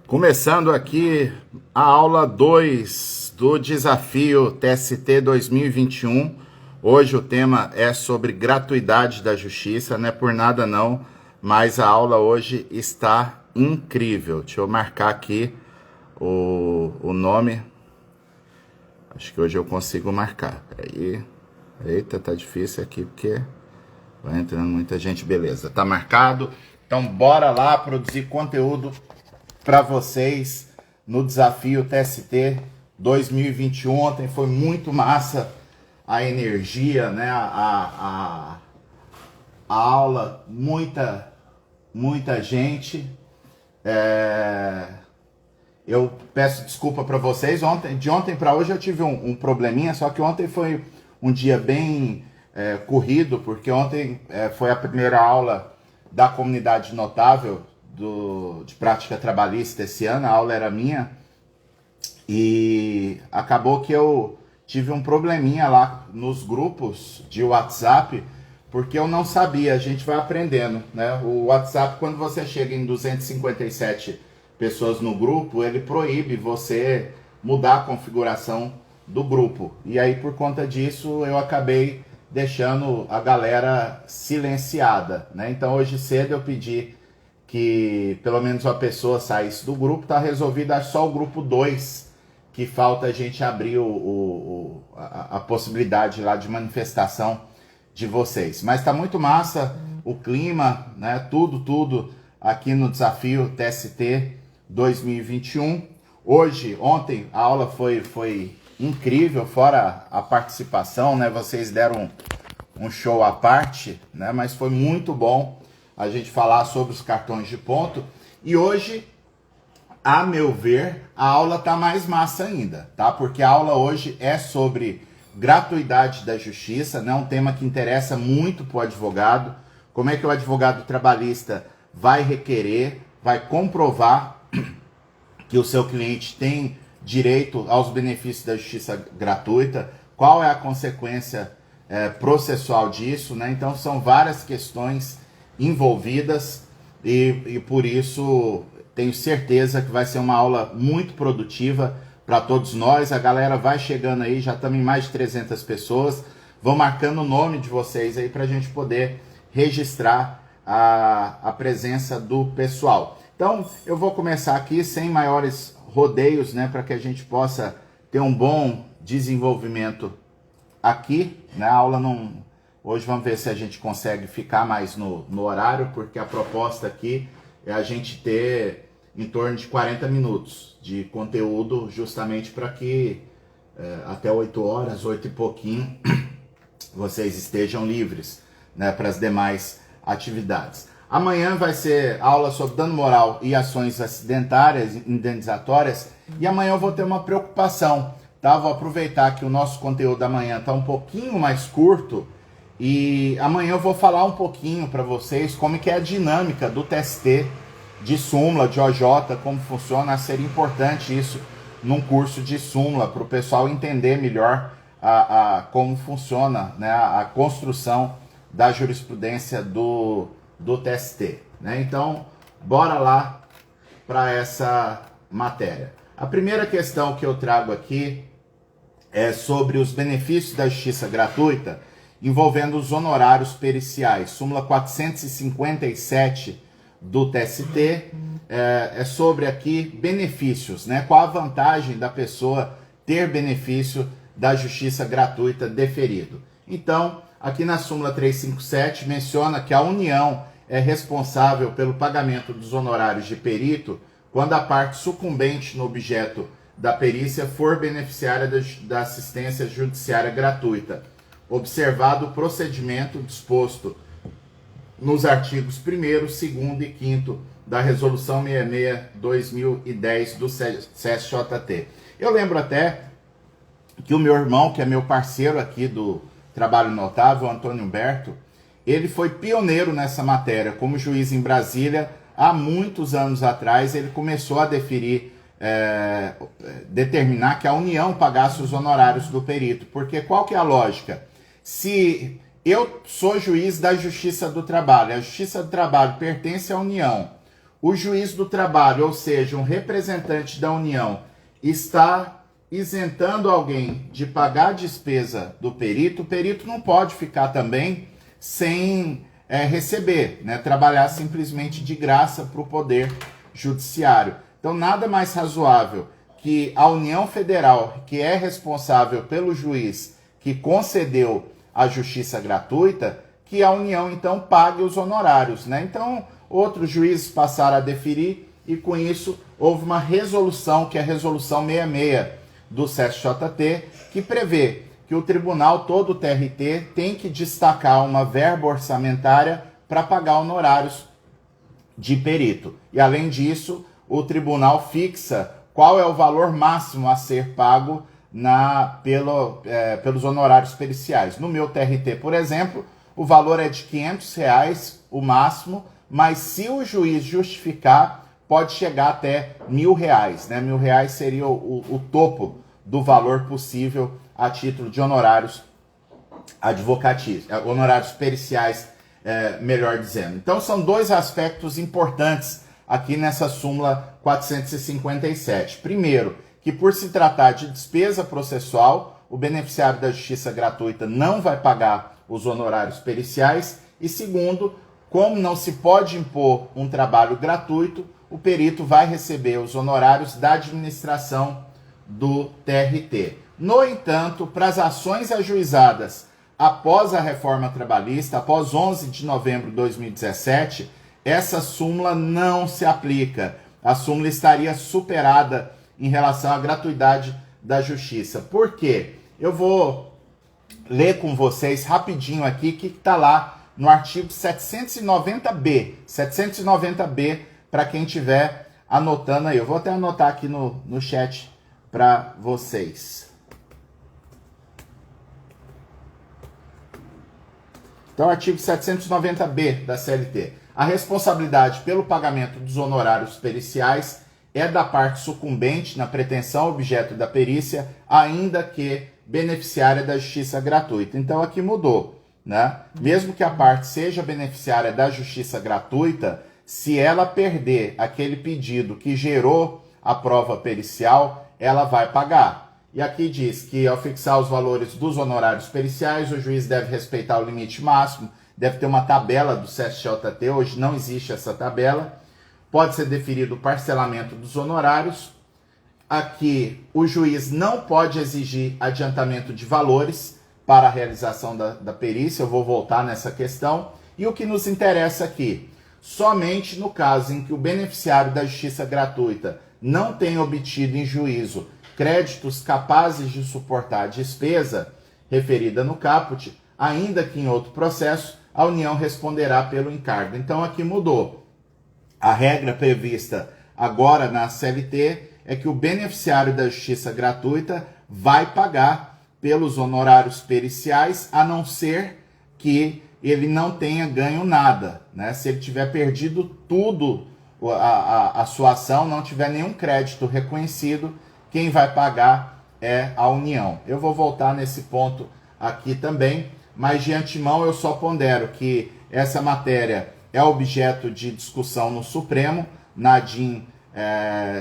Começando aqui a aula 2 do desafio TST 2021. Hoje o tema é sobre gratuidade da justiça, não é por nada não, mas a aula hoje está incrível. Deixa eu marcar aqui o nome. Acho que hoje eu consigo marcar. Peraí. Eita, tá difícil aqui porque vai entrando muita gente. Beleza, tá marcado. Então bora lá produzir conteúdo para vocês no desafio TST 2021. Ontem foi muito massa a energia, né? A aula, muita gente. Eu peço desculpa para vocês. De ontem para hoje eu tive um probleminha, só que ontem foi um dia bem corrido, porque ontem foi a primeira aula da comunidade notável de prática trabalhista esse ano. A aula era minha e acabou que eu tive um probleminha lá nos grupos de WhatsApp, porque eu não sabia. A gente vai aprendendo, né? O WhatsApp, quando você chega em 257 pessoas no grupo, ele proíbe você mudar a configuração do grupo. E aí, por conta disso, eu acabei deixando a galera silenciada, né? Então, hoje cedo eu pedi que pelo menos uma pessoa saísse do grupo. Tá resolvido, é só o grupo 2 que falta a gente abrir a possibilidade lá de manifestação de vocês. Mas tá muito massa o clima, né? Tudo aqui no desafio TST 2021. Ontem a aula foi incrível, fora a participação, né? Vocês deram um show à parte, né? Mas foi muito bom a gente falar sobre os cartões de ponto. E hoje, a meu ver, a aula tá mais massa ainda, tá? Porque a aula hoje é sobre gratuidade da justiça, né? Um tema que interessa muito para o advogado. Como é que o advogado trabalhista vai requerer, vai comprovar que o seu cliente tem direito aos benefícios da justiça gratuita? Qual é a consequência processual disso, né? Então são várias questões envolvidas e por isso tenho certeza que vai ser uma aula muito produtiva para todos nós. A galera vai chegando aí, já estamos em mais de 300 pessoas. Vão marcando o nome de vocês aí para a gente poder registrar a presença do pessoal. Então eu vou começar aqui sem maiores rodeios, né, para que a gente possa ter um bom desenvolvimento aqui, né? A aula não... Hoje vamos ver se a gente consegue ficar mais no horário, porque a proposta aqui é a gente ter em torno de 40 minutos de conteúdo, justamente para que até 8 horas, 8 e pouquinho, vocês estejam livres, né, para as demais atividades. Amanhã vai ser aula sobre dano moral e ações acidentárias, indenizatórias, e amanhã eu vou ter uma preocupação, tá? Vou aproveitar que o nosso conteúdo da manhã está um pouquinho mais curto, e amanhã eu vou falar um pouquinho para vocês como que é a dinâmica do TST, de súmula, de OJ, como funciona. Seria importante isso num curso de súmula, para o pessoal entender melhor como funciona, né, a construção da jurisprudência do TST, né? Então, bora lá para essa matéria. A primeira questão que eu trago aqui é sobre os benefícios da justiça gratuita envolvendo os honorários periciais. Súmula 457 do TST é sobre aqui benefícios, né? Qual a vantagem da pessoa ter benefício da justiça gratuita deferido. Então, aqui na súmula 357 menciona que a União é responsável pelo pagamento dos honorários de perito quando a parte sucumbente no objeto da perícia for beneficiária da assistência judiciária gratuita, observado o procedimento disposto nos artigos 1º, 2º e 5º da Resolução 66/2010 do CSJT. Eu lembro até que o meu irmão, que é meu parceiro aqui do Trabalho Notável, Antônio Humberto, ele foi pioneiro nessa matéria. Como juiz em Brasília, há muitos anos atrás, ele começou a determinar que a União pagasse os honorários do perito. Porque qual que é a lógica? Se eu sou juiz da Justiça do Trabalho, a Justiça do Trabalho pertence à União, o juiz do trabalho, ou seja, um representante da União, está isentando alguém de pagar a despesa do perito, o perito não pode ficar também sem receber, né? Trabalhar simplesmente de graça para o Poder Judiciário. Então, nada mais razoável que a União Federal, que é responsável pelo juiz que concedeu a justiça gratuita, que a União, então, pague os honorários, né? Então, outros juízes passaram a deferir e, com isso, houve uma resolução, que é a Resolução 66 do CSJT, que prevê que o tribunal, todo o TRT, tem que destacar uma verba orçamentária para pagar honorários de perito. E, além disso, o tribunal fixa qual é o valor máximo a ser pago pelos honorários periciais. No meu TRT, por exemplo, o valor é de R$500, o máximo, mas se o juiz justificar, pode chegar até R$1.000, né? R$1.000 seria o topo do valor possível a título de honorários advocatícios, honorários periciais, melhor dizendo. Então, são dois aspectos importantes aqui nessa súmula 457. Primeiro, que por se tratar de despesa processual, o beneficiário da justiça gratuita não vai pagar os honorários periciais. E segundo, como não se pode impor um trabalho gratuito, o perito vai receber os honorários da administração do TRT. No entanto, para as ações ajuizadas após a reforma trabalhista, após 11 de novembro de 2017, essa súmula não se aplica. A súmula estaria superada em relação à gratuidade da justiça. Por quê? Eu vou ler com vocês rapidinho aqui o que está lá no artigo 790B. 790B, para quem estiver anotando aí. Eu vou até anotar aqui no chat para vocês. Então, artigo 790B da CLT. A responsabilidade pelo pagamento dos honorários periciais é da parte sucumbente na pretensão objeto da perícia, ainda que beneficiária da justiça gratuita. Então, aqui mudou, né? Mesmo que a parte seja beneficiária da justiça gratuita, se ela perder aquele pedido que gerou a prova pericial, ela vai pagar. E aqui diz que, ao fixar os valores dos honorários periciais, o juiz deve respeitar o limite máximo, deve ter uma tabela do CSJT, hoje não existe essa tabela, pode ser deferido o parcelamento dos honorários. Aqui, o juiz não pode exigir adiantamento de valores para a realização da perícia, eu vou voltar nessa questão. E o que nos interessa aqui, somente no caso em que o beneficiário da justiça gratuita não tenha obtido em juízo créditos capazes de suportar a despesa referida no caput, ainda que em outro processo, a União responderá pelo encargo. Então aqui mudou. A regra prevista agora na CLT é que o beneficiário da justiça gratuita vai pagar pelos honorários periciais, a não ser que ele não tenha ganho nada, né? Se ele tiver perdido tudo, a sua ação, não tiver nenhum crédito reconhecido, quem vai pagar é a União. Eu vou voltar nesse ponto aqui também, mas de antemão eu só pondero que essa matéria é objeto de discussão no Supremo, na DIN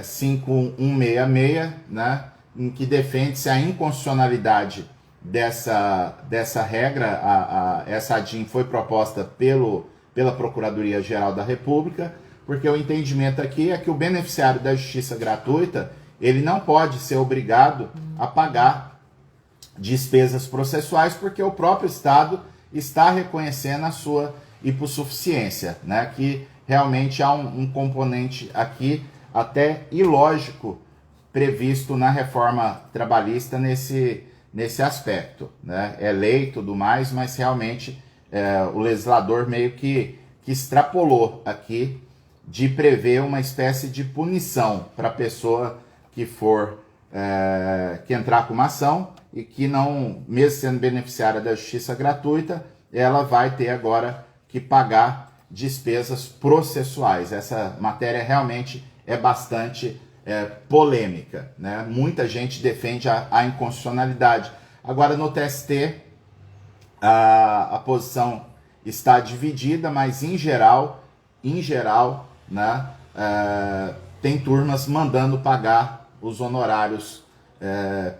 5166, né, em que defende-se a inconstitucionalidade dessa regra. Essa DIN foi proposta pela Procuradoria-Geral da República, porque o entendimento aqui é que o beneficiário da justiça gratuita ele não pode ser obrigado a pagar despesas processuais, porque o próprio Estado está reconhecendo a sua hipossuficiência, né? Que realmente há um componente aqui até ilógico previsto na reforma trabalhista nesse aspecto, né? É lei e tudo mais, mas realmente o legislador meio que extrapolou aqui de prever uma espécie de punição para a pessoa que for que entrar com uma ação e que não, mesmo sendo beneficiária da justiça gratuita, ela vai ter agora que pagar despesas processuais. Essa matéria realmente é bastante polêmica, né? Muita gente defende a inconstitucionalidade. Agora, no TST, a posição está dividida, mas em geral, né, tem turmas mandando pagar os honorários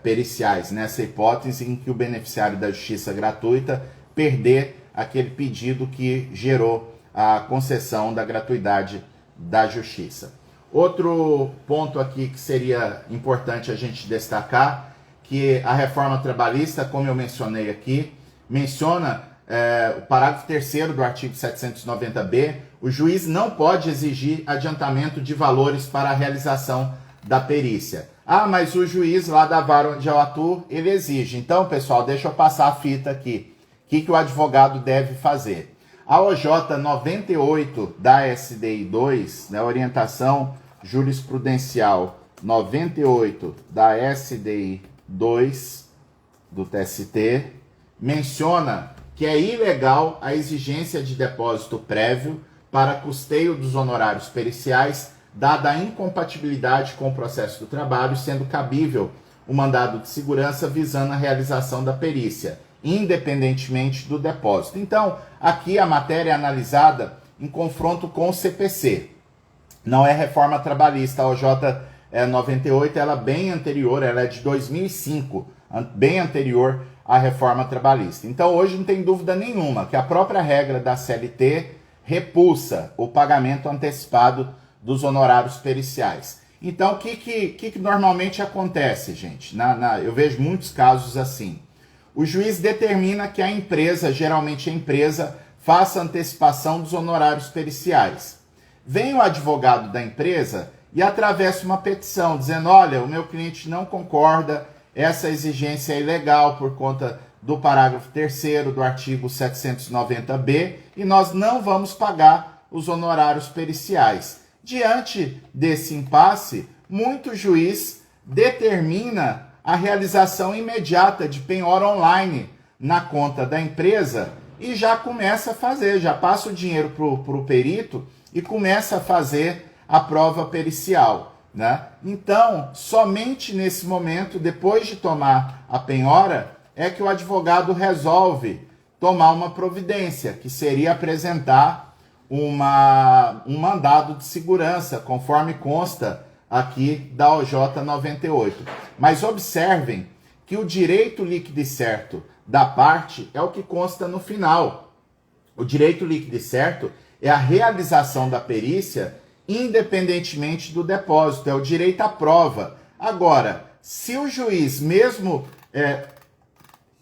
periciais, nessa hipótese em que o beneficiário da justiça gratuita perder aquele pedido que gerou a concessão da gratuidade da justiça. Outro ponto aqui que seria importante a gente destacar, que a reforma trabalhista, como eu mencionei aqui, menciona o parágrafo 3º do artigo 790b, o juiz não pode exigir adiantamento de valores para a realização da perícia. Ah, mas o juiz lá da vara onde eu atuo, ele exige. Então, pessoal, deixa eu passar a fita aqui. O que o advogado deve fazer? A OJ 98 da SDI 2, né, orientação jurisprudencial 98 da SDI 2 do TST, menciona que é ilegal a exigência de depósito prévio para custeio dos honorários periciais, dada a incompatibilidade com o processo do trabalho, sendo cabível o mandado de segurança visando a realização da perícia, independentemente do depósito. Então, aqui a matéria é analisada em confronto com o CPC. Não é reforma trabalhista, a OJ 98, ela é bem anterior, ela é de 2005, bem anterior à reforma trabalhista. Então, hoje não tem dúvida nenhuma que a própria regra da CLT repulsa o pagamento antecipado dos honorários periciais. Então, o que normalmente acontece, gente? Eu vejo muitos casos assim. O juiz determina que a empresa, geralmente a empresa, faça antecipação dos honorários periciais. Vem o advogado da empresa e atravessa uma petição, dizendo, olha, o meu cliente não concorda, essa exigência é ilegal por conta do parágrafo 3º do artigo 790b e nós não vamos pagar os honorários periciais. Diante desse impasse, muito juiz determina a realização imediata de penhora online na conta da empresa e já começa a fazer, já passa o dinheiro para o perito e começa a fazer a prova pericial, né? Então, somente nesse momento, depois de tomar a penhora, é que o advogado resolve tomar uma providência, que seria apresentar um mandado de segurança, conforme consta aqui da OJ 98. Mas observem que o direito líquido e certo da parte é o que consta no final. O direito líquido e certo é a realização da perícia independentemente do depósito, é o direito à prova. Agora, se o juiz, mesmo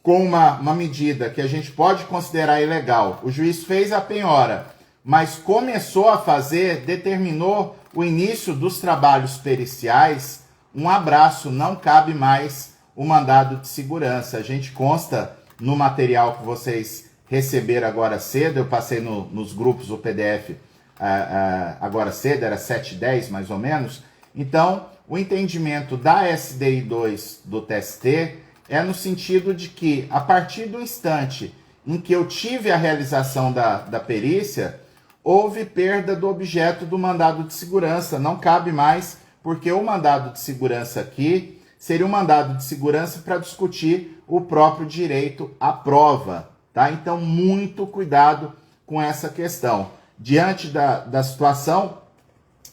com uma medida que a gente pode considerar ilegal, o juiz fez a penhora, mas começou a fazer, determinou o início dos trabalhos periciais, um abraço, não cabe mais o mandado de segurança. A gente consta no material que vocês receberam agora cedo, eu passei nos grupos o PDF agora cedo, era 7h10 mais ou menos. Então, o entendimento da SDI 2 do TST é no sentido de que, a partir do instante em que eu tive a realização da perícia, houve perda do objeto do mandado de segurança, não cabe mais, porque o mandado de segurança aqui seria um mandado de segurança para discutir o próprio direito à prova, tá? Então, muito cuidado com essa questão. Diante da situação,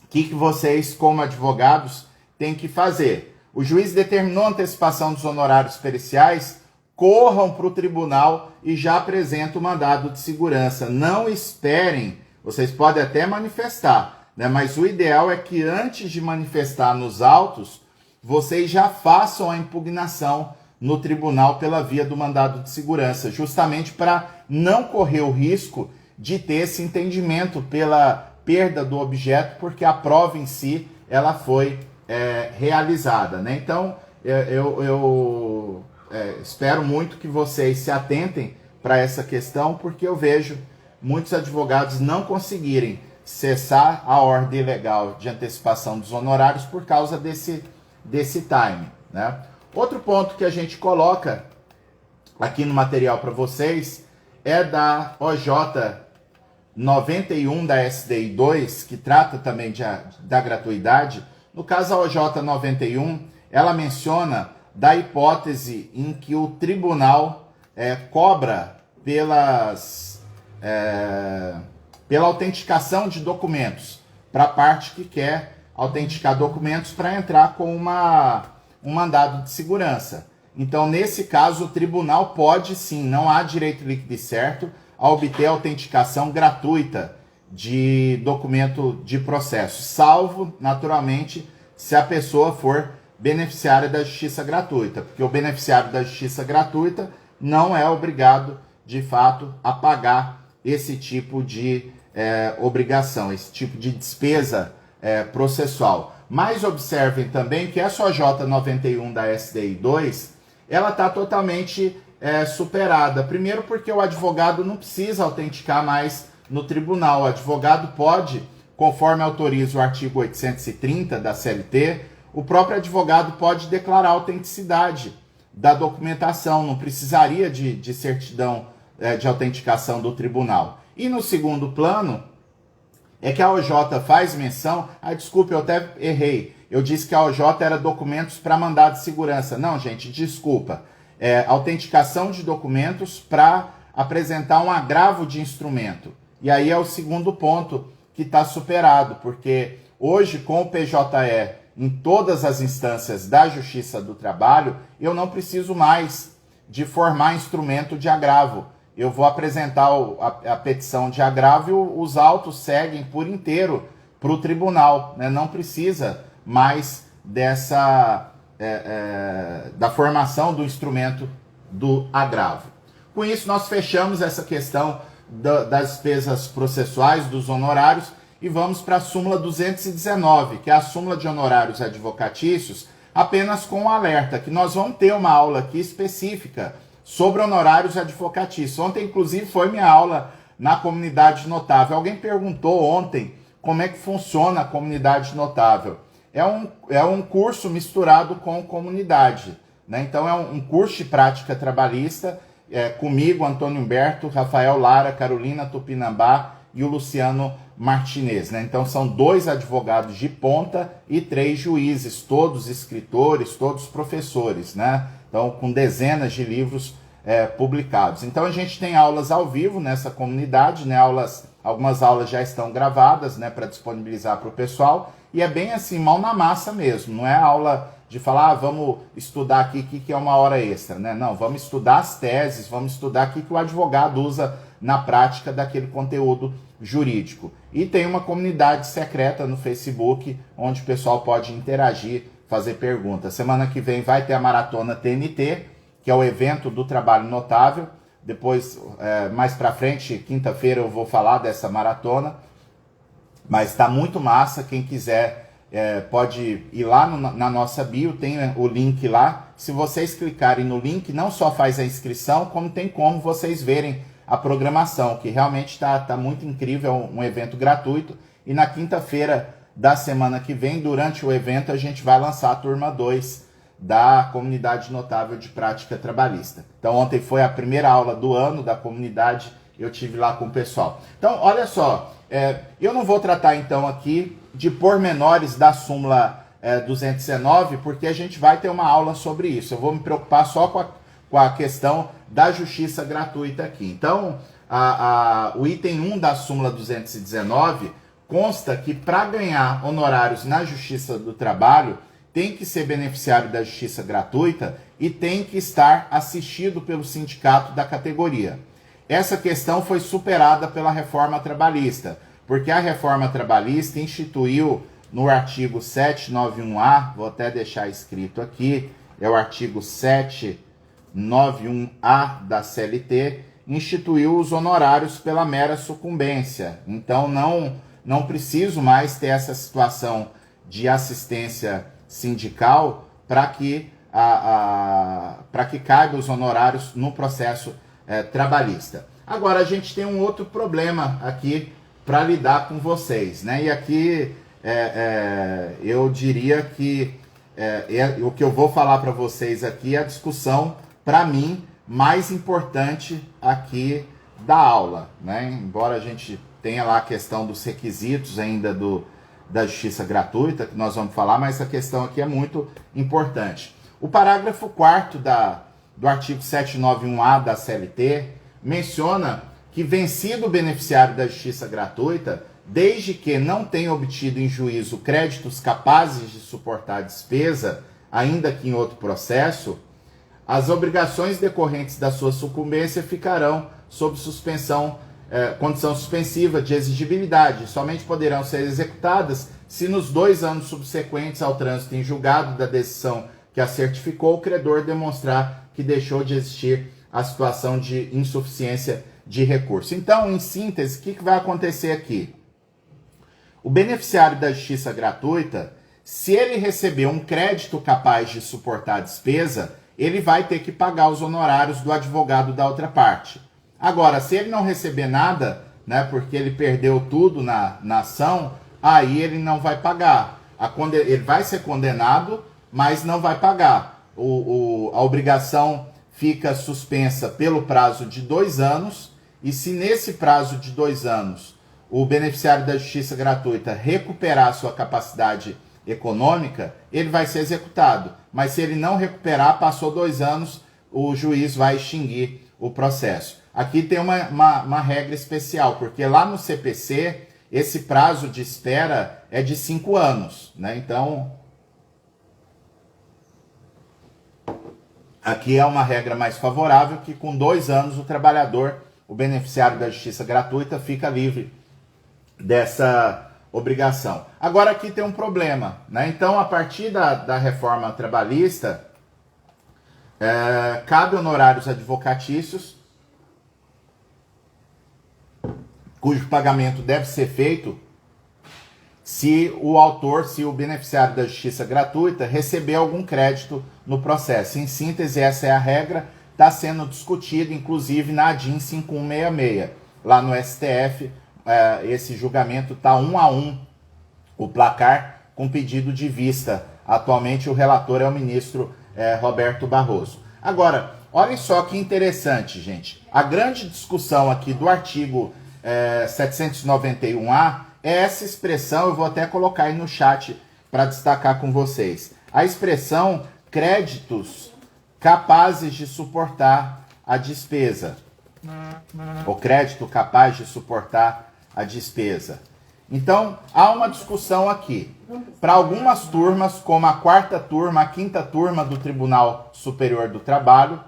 o que vocês, como advogados, têm que fazer? O juiz determinou a antecipação dos honorários periciais, corram para o tribunal e já apresentam o mandado de segurança. Não esperem, vocês podem até manifestar, né? Mas o ideal é que antes de manifestar nos autos, vocês já façam a impugnação no tribunal pela via do mandado de segurança, justamente para não correr o risco de ter esse entendimento pela perda do objeto, porque a prova em si ela foi realizada, né? Então, eu espero muito que vocês se atentem para essa questão, porque eu vejo muitos advogados não conseguirem cessar a ordem ilegal de antecipação dos honorários por causa desse time, né? Outro ponto que a gente coloca aqui no material para vocês é da OJ 91 da SDI 2, que trata também da gratuidade. No caso, a OJ 91, ela menciona da hipótese em que o tribunal cobra pela autenticação de documentos. para a parte que quer autenticar documentos para entrar com um mandado de segurança. Então, nesse caso, o tribunal pode sim, não há direito líquido e certo, a obter autenticação gratuita de documento de processo, salvo, naturalmente, se a pessoa for beneficiária da justiça gratuita, porque o beneficiário da justiça gratuita não é obrigado, de fato, a pagar esse tipo de obrigação, esse tipo de despesa processual. Mas observem também que a SOJ 91 da SDI 2, ela está totalmente superada. Primeiro porque o advogado não precisa autenticar mais no tribunal. O advogado pode, conforme autoriza o artigo 830 da CLT, o próprio advogado pode declarar a autenticidade da documentação, não precisaria de certidão de autenticação do tribunal. E no segundo plano, é que a OJ faz menção... desculpe, eu até errei. Eu disse que a OJ era documentos para mandado de segurança. Não, gente, desculpa. Autenticação de documentos para apresentar um agravo de instrumento. E aí é o segundo ponto que está superado, porque hoje, com o PJE em todas as instâncias da Justiça do Trabalho, eu não preciso mais de formar instrumento de agravo. Eu vou apresentar a petição de agravo e os autos seguem por inteiro para o tribunal, né? Não precisa mais da formação do instrumento do agravo. Com isso, nós fechamos essa questão das despesas processuais, dos honorários, e vamos para a súmula 219, que é a súmula de honorários advocatícios, apenas com um alerta, que nós vamos ter uma aula aqui específica sobre honorários advocatícios. Ontem, inclusive, foi minha aula na comunidade notável. Alguém perguntou ontem como é que funciona a comunidade notável. É um curso misturado com comunidade, né? Então, é um curso de prática trabalhista, comigo, Antônio Humberto, Rafael Lara, Carolina Tupinambá e o Luciano Martinez, né? Então, são 2 advogados de ponta e 3 juízes, todos escritores, todos professores, né? Então, com dezenas de livros publicados. Então, a gente tem aulas ao vivo nessa comunidade, né? Algumas aulas já estão gravadas, né, para disponibilizar para o pessoal, e é bem assim, mão na massa mesmo, não é aula de falar, vamos estudar aqui o que é uma hora extra, né? Não, vamos estudar as teses, vamos estudar o que o advogado usa na prática daquele conteúdo jurídico. E tem uma comunidade secreta no Facebook, onde o pessoal pode interagir, fazer perguntas. Semana que vem vai ter a Maratona TNT, que é o evento do trabalho notável. Depois, mais pra frente, quinta-feira, eu vou falar dessa maratona. Mas está muito massa. Quem quiser pode ir lá na nossa bio, tem o link lá. Se vocês clicarem no link, não só faz a inscrição, como tem como vocês verem a programação, que realmente está muito incrível, um evento gratuito. E na quinta-feira da semana que vem, durante o evento, a gente vai lançar a turma 2 da Comunidade Notável de Prática Trabalhista. Então, ontem foi a primeira aula do ano da comunidade, eu tive lá com o pessoal. Então, olha só, eu não vou tratar então aqui de pormenores da súmula 219, porque a gente vai ter uma aula sobre isso. Eu vou me preocupar só com a questão da justiça gratuita aqui. Então, o item 1 da súmula 219 consta que para ganhar honorários na Justiça do Trabalho, tem que ser beneficiário da justiça gratuita e tem que estar assistido pelo sindicato da categoria. Essa questão foi superada pela reforma trabalhista, porque a reforma trabalhista instituiu no artigo 791A, vou até deixar escrito aqui, é o artigo 791A da CLT, instituiu os honorários pela mera sucumbência. Então não preciso mais ter essa situação de assistência sindical para que caiba os honorários no processo trabalhista. Agora, a gente tem um outro problema aqui para lidar com vocês, né? E aqui eu diria que o que eu vou falar para vocês aqui é a discussão, para mim, mais importante aqui da aula, né? Embora a gente tenha lá a questão dos requisitos ainda da justiça gratuita, que nós vamos falar, mas essa questão aqui é muito importante. O parágrafo 4º do artigo 791A da CLT menciona que, vencido o beneficiário da justiça gratuita, desde que não tenha obtido em juízo créditos capazes de suportar a despesa, ainda que em outro processo, as obrigações decorrentes da sua sucumbência ficarão sob suspensão, condição suspensiva de exigibilidade. Somente poderão ser executadas se nos 2 anos subsequentes ao trânsito em julgado da decisão que a certificou, o credor demonstrar que deixou de existir a situação de insuficiência de recurso. Então, em síntese, o que vai acontecer aqui? O beneficiário da justiça gratuita, se ele receber um crédito capaz de suportar a despesa, ele vai ter que pagar os honorários do advogado da outra parte. Agora, se ele não receber nada, né, porque ele perdeu tudo na ação, aí ele não vai pagar. Ele vai ser condenado, mas não vai pagar. A obrigação fica suspensa pelo prazo de 2 anos, e se nesse prazo de 2 anos o beneficiário da justiça gratuita recuperar sua capacidade econômica, ele vai ser executado. Mas se ele não recuperar, passou 2 anos, o juiz vai extinguir o processo. Aqui tem uma regra especial, porque lá no CPC, esse prazo de espera é de 5 anos, né? Então, aqui é uma regra mais favorável, que com 2 anos o trabalhador, o beneficiário da justiça gratuita, fica livre dessa obrigação. Agora aqui tem um problema, né? Então, a partir da reforma trabalhista, cabe honorários advocatícios, cujo pagamento deve ser feito se o beneficiário da justiça gratuita receber algum crédito no processo. Em síntese, essa é a regra, está sendo discutido inclusive na ADIM 5166. Lá no STF, esse julgamento está 1-1, o placar com pedido de vista. Atualmente o relator é o ministro Roberto Barroso. Agora, olhem só que interessante, gente. A grande discussão aqui do artigo 791A é essa expressão, eu vou até colocar aí no chat para destacar com vocês. A expressão créditos capazes de suportar a despesa. O crédito capaz de suportar a despesa. Então, há uma discussão aqui. Para algumas turmas, como a 4ª turma, a 5ª turma do Tribunal Superior do Trabalho,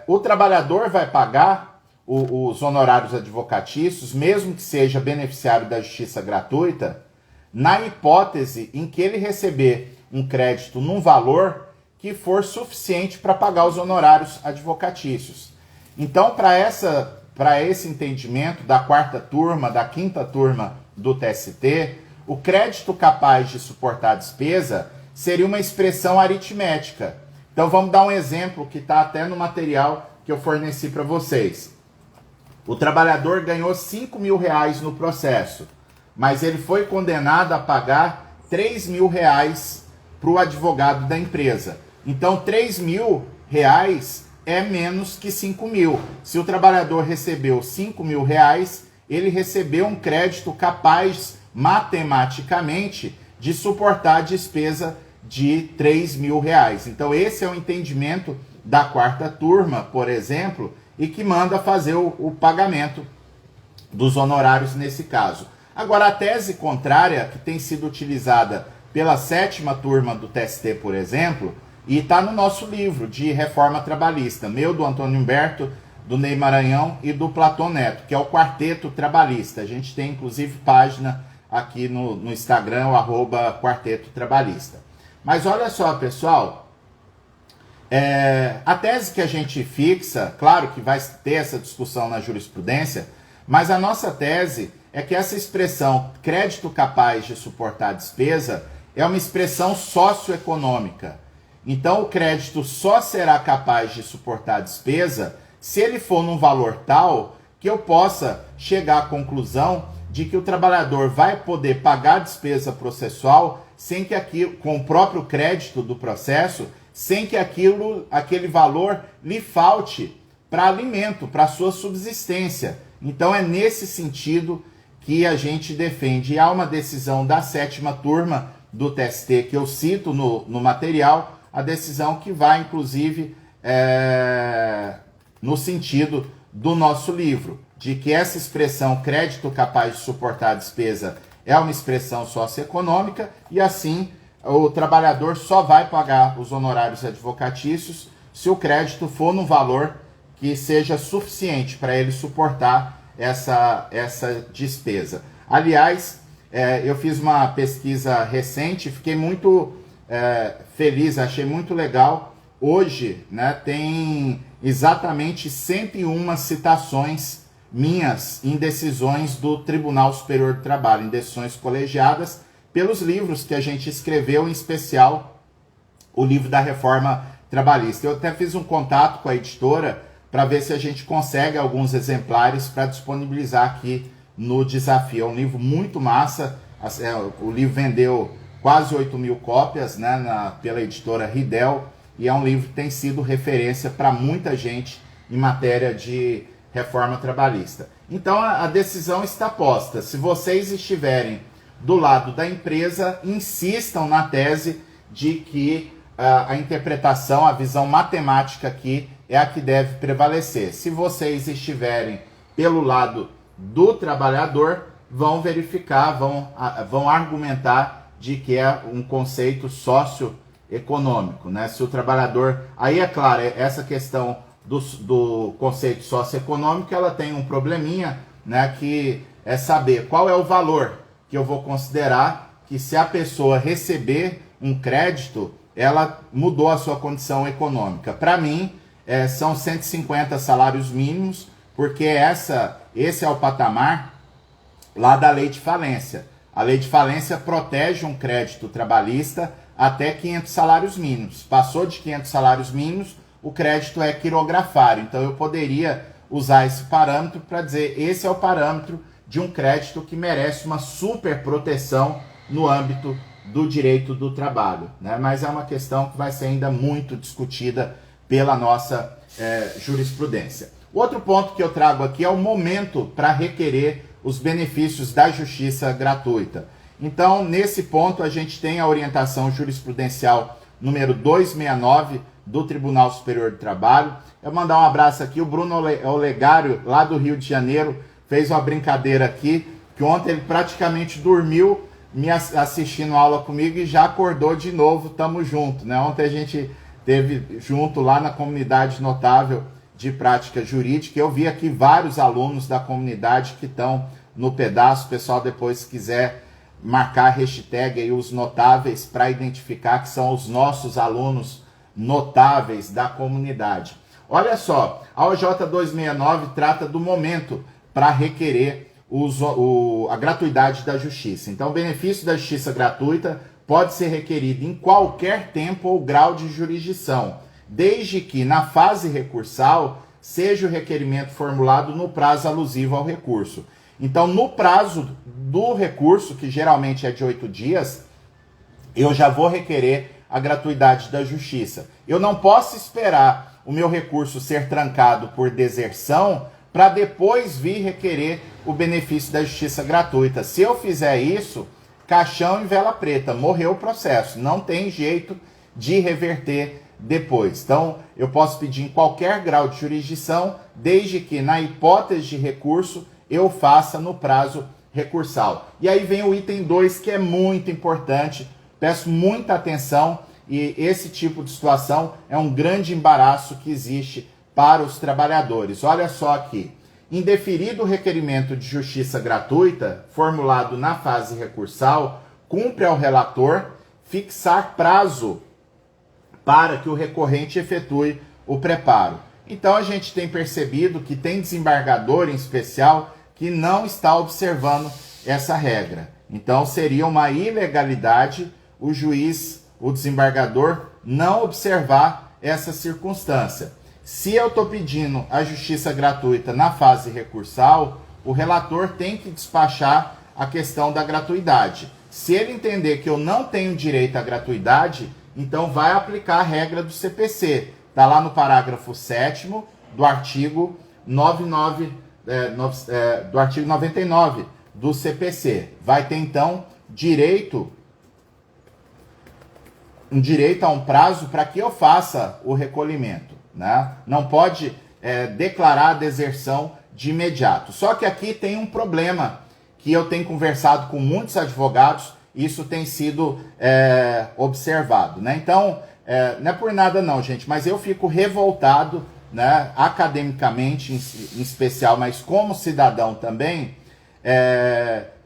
o trabalhador vai pagar os honorários advocatícios, mesmo que seja beneficiário da justiça gratuita, na hipótese em que ele receber um crédito num valor que for suficiente para pagar os honorários advocatícios. Então, para esse entendimento da 4ª turma, da 5ª turma do TST, o crédito capaz de suportar a despesa seria uma expressão aritmética. Então, vamos dar um exemplo que está até no material que eu forneci para vocês. O trabalhador ganhou R$5.000 no processo, mas ele foi condenado a pagar R$3.000 para o advogado da empresa. Então, R$3.000 é menos que 5.000. Se o trabalhador recebeu R$5.000, ele recebeu um crédito capaz, matematicamente, de suportar a despesa de R$3.000. Então, esse é o entendimento da 4ª turma, por exemplo, e que manda fazer o pagamento dos honorários nesse caso. Agora, a tese contrária, que tem sido utilizada pela 7ª turma do TST, por exemplo, e está no nosso livro de reforma trabalhista, meu, do Antônio Humberto, do Ney Maranhão e do Platão Neto, que é o Quarteto Trabalhista. A gente tem, inclusive, página aqui no Instagram, o @Quarteto Trabalhista. Mas olha só, pessoal, a tese que a gente fixa, claro que vai ter essa discussão na jurisprudência, mas a nossa tese é que essa expressão crédito capaz de suportar a despesa é uma expressão socioeconômica. Então, o crédito só será capaz de suportar a despesa se ele for num valor tal que eu possa chegar à conclusão de que o trabalhador vai poder pagar a despesa processual sem que aquilo, com o próprio crédito do processo, sem que aquele valor lhe falte para alimento, para sua subsistência. Então é nesse sentido que a gente defende. E há uma decisão da 7ª turma do TST que eu cito no material, a decisão que vai, inclusive, no sentido do nosso livro, de que essa expressão crédito capaz de suportar a despesa é uma expressão socioeconômica e assim o trabalhador só vai pagar os honorários advocatícios se o crédito for no valor que seja suficiente para ele suportar essa despesa. Aliás, eu fiz uma pesquisa recente, fiquei muito feliz, achei muito legal. Hoje, né, tem exatamente 101 citações minhas em decisões do Tribunal Superior do Trabalho, em decisões colegiadas, pelos livros que a gente escreveu, em especial o livro da reforma trabalhista. Eu até fiz um contato com a editora para ver se a gente consegue alguns exemplares para disponibilizar aqui no desafio. É um livro muito massa, o livro vendeu quase 8.000 cópias, né, pela editora Ridel, e é um livro que tem sido referência para muita gente em matéria de reforma trabalhista. Então a decisão está posta. Se vocês estiverem do lado da empresa, insistam na tese de que a interpretação, a visão matemática aqui é a que deve prevalecer. Se vocês estiverem pelo lado do trabalhador, vão verificar, vão argumentar de que é um conceito socioeconômico, né? Se o trabalhador... Aí, é claro, essa questão do conceito socioeconômico, ela tem um probleminha, né? Que é saber qual é o valor que eu vou considerar que se a pessoa receber um crédito, ela mudou a sua condição econômica. Para mim, são 150 salários mínimos, porque esse é o patamar lá da lei de falência. A lei de falência protege um crédito trabalhista até 500 salários mínimos. Passou de 500 salários mínimos, o crédito é quirografário. Então eu poderia usar esse parâmetro para dizer esse é o parâmetro de um crédito que merece uma super proteção no âmbito do direito do trabalho, né? Mas é uma questão que vai ser ainda muito discutida pela nossa jurisprudência. O outro ponto que eu trago aqui é o momento para requerer os benefícios da justiça gratuita. Então, nesse ponto, a gente tem a orientação jurisprudencial número 269 do Tribunal Superior do Trabalho. Eu vou mandar um abraço aqui, o Bruno Olegário, lá do Rio de Janeiro, fez uma brincadeira aqui, que ontem ele praticamente dormiu me assistindo aula comigo e já acordou de novo, tamo junto, né? Ontem a gente teve junto lá na comunidade notável de prática jurídica. Eu vi aqui vários alunos da comunidade que estão no pedaço. O pessoal depois, se quiser marcar a hashtag aí, os notáveis, para identificar que são os nossos alunos notáveis da comunidade. Olha só, a OJ 269 trata do momento para requerer a gratuidade da justiça. Então, o benefício da justiça gratuita pode ser requerido em qualquer tempo ou grau de jurisdição, desde que na fase recursal seja o requerimento formulado no prazo alusivo ao recurso. Então, no prazo do recurso, que geralmente é de 8 dias, eu já vou requerer a gratuidade da justiça. Eu não posso esperar o meu recurso ser trancado por deserção para depois vir requerer o benefício da justiça gratuita. Se eu fizer isso, caixão em vela preta, morreu o processo, não tem jeito de reverter depois. Então, eu posso pedir em qualquer grau de jurisdição, desde que, na hipótese de recurso, eu faça no prazo recursal. E aí vem o item 2, que é muito importante, peço muita atenção, e esse tipo de situação é um grande embaraço que existe para os trabalhadores. Olha só aqui, indeferido o requerimento de justiça gratuita, formulado na fase recursal, cumpre ao relator fixar prazo para que o recorrente efetue o preparo. Então a gente tem percebido que tem desembargador em especial que não está observando essa regra. Então seria uma ilegalidade o juiz, o desembargador, não observar essa circunstância. Se eu estou pedindo a justiça gratuita na fase recursal, o relator tem que despachar a questão da gratuidade. Se ele entender que eu não tenho direito à gratuidade, então vai aplicar a regra do CPC. Está lá no parágrafo 7º do artigo 99 do CPC. Vai ter, então, direito a um prazo para que eu faça o recolhimento, né? Não pode declarar a deserção de imediato. Só que aqui tem um problema que eu tenho conversado com muitos advogados, isso tem sido observado, né? Então, não é por nada não, gente, mas eu fico revoltado, né, academicamente em especial, mas como cidadão também,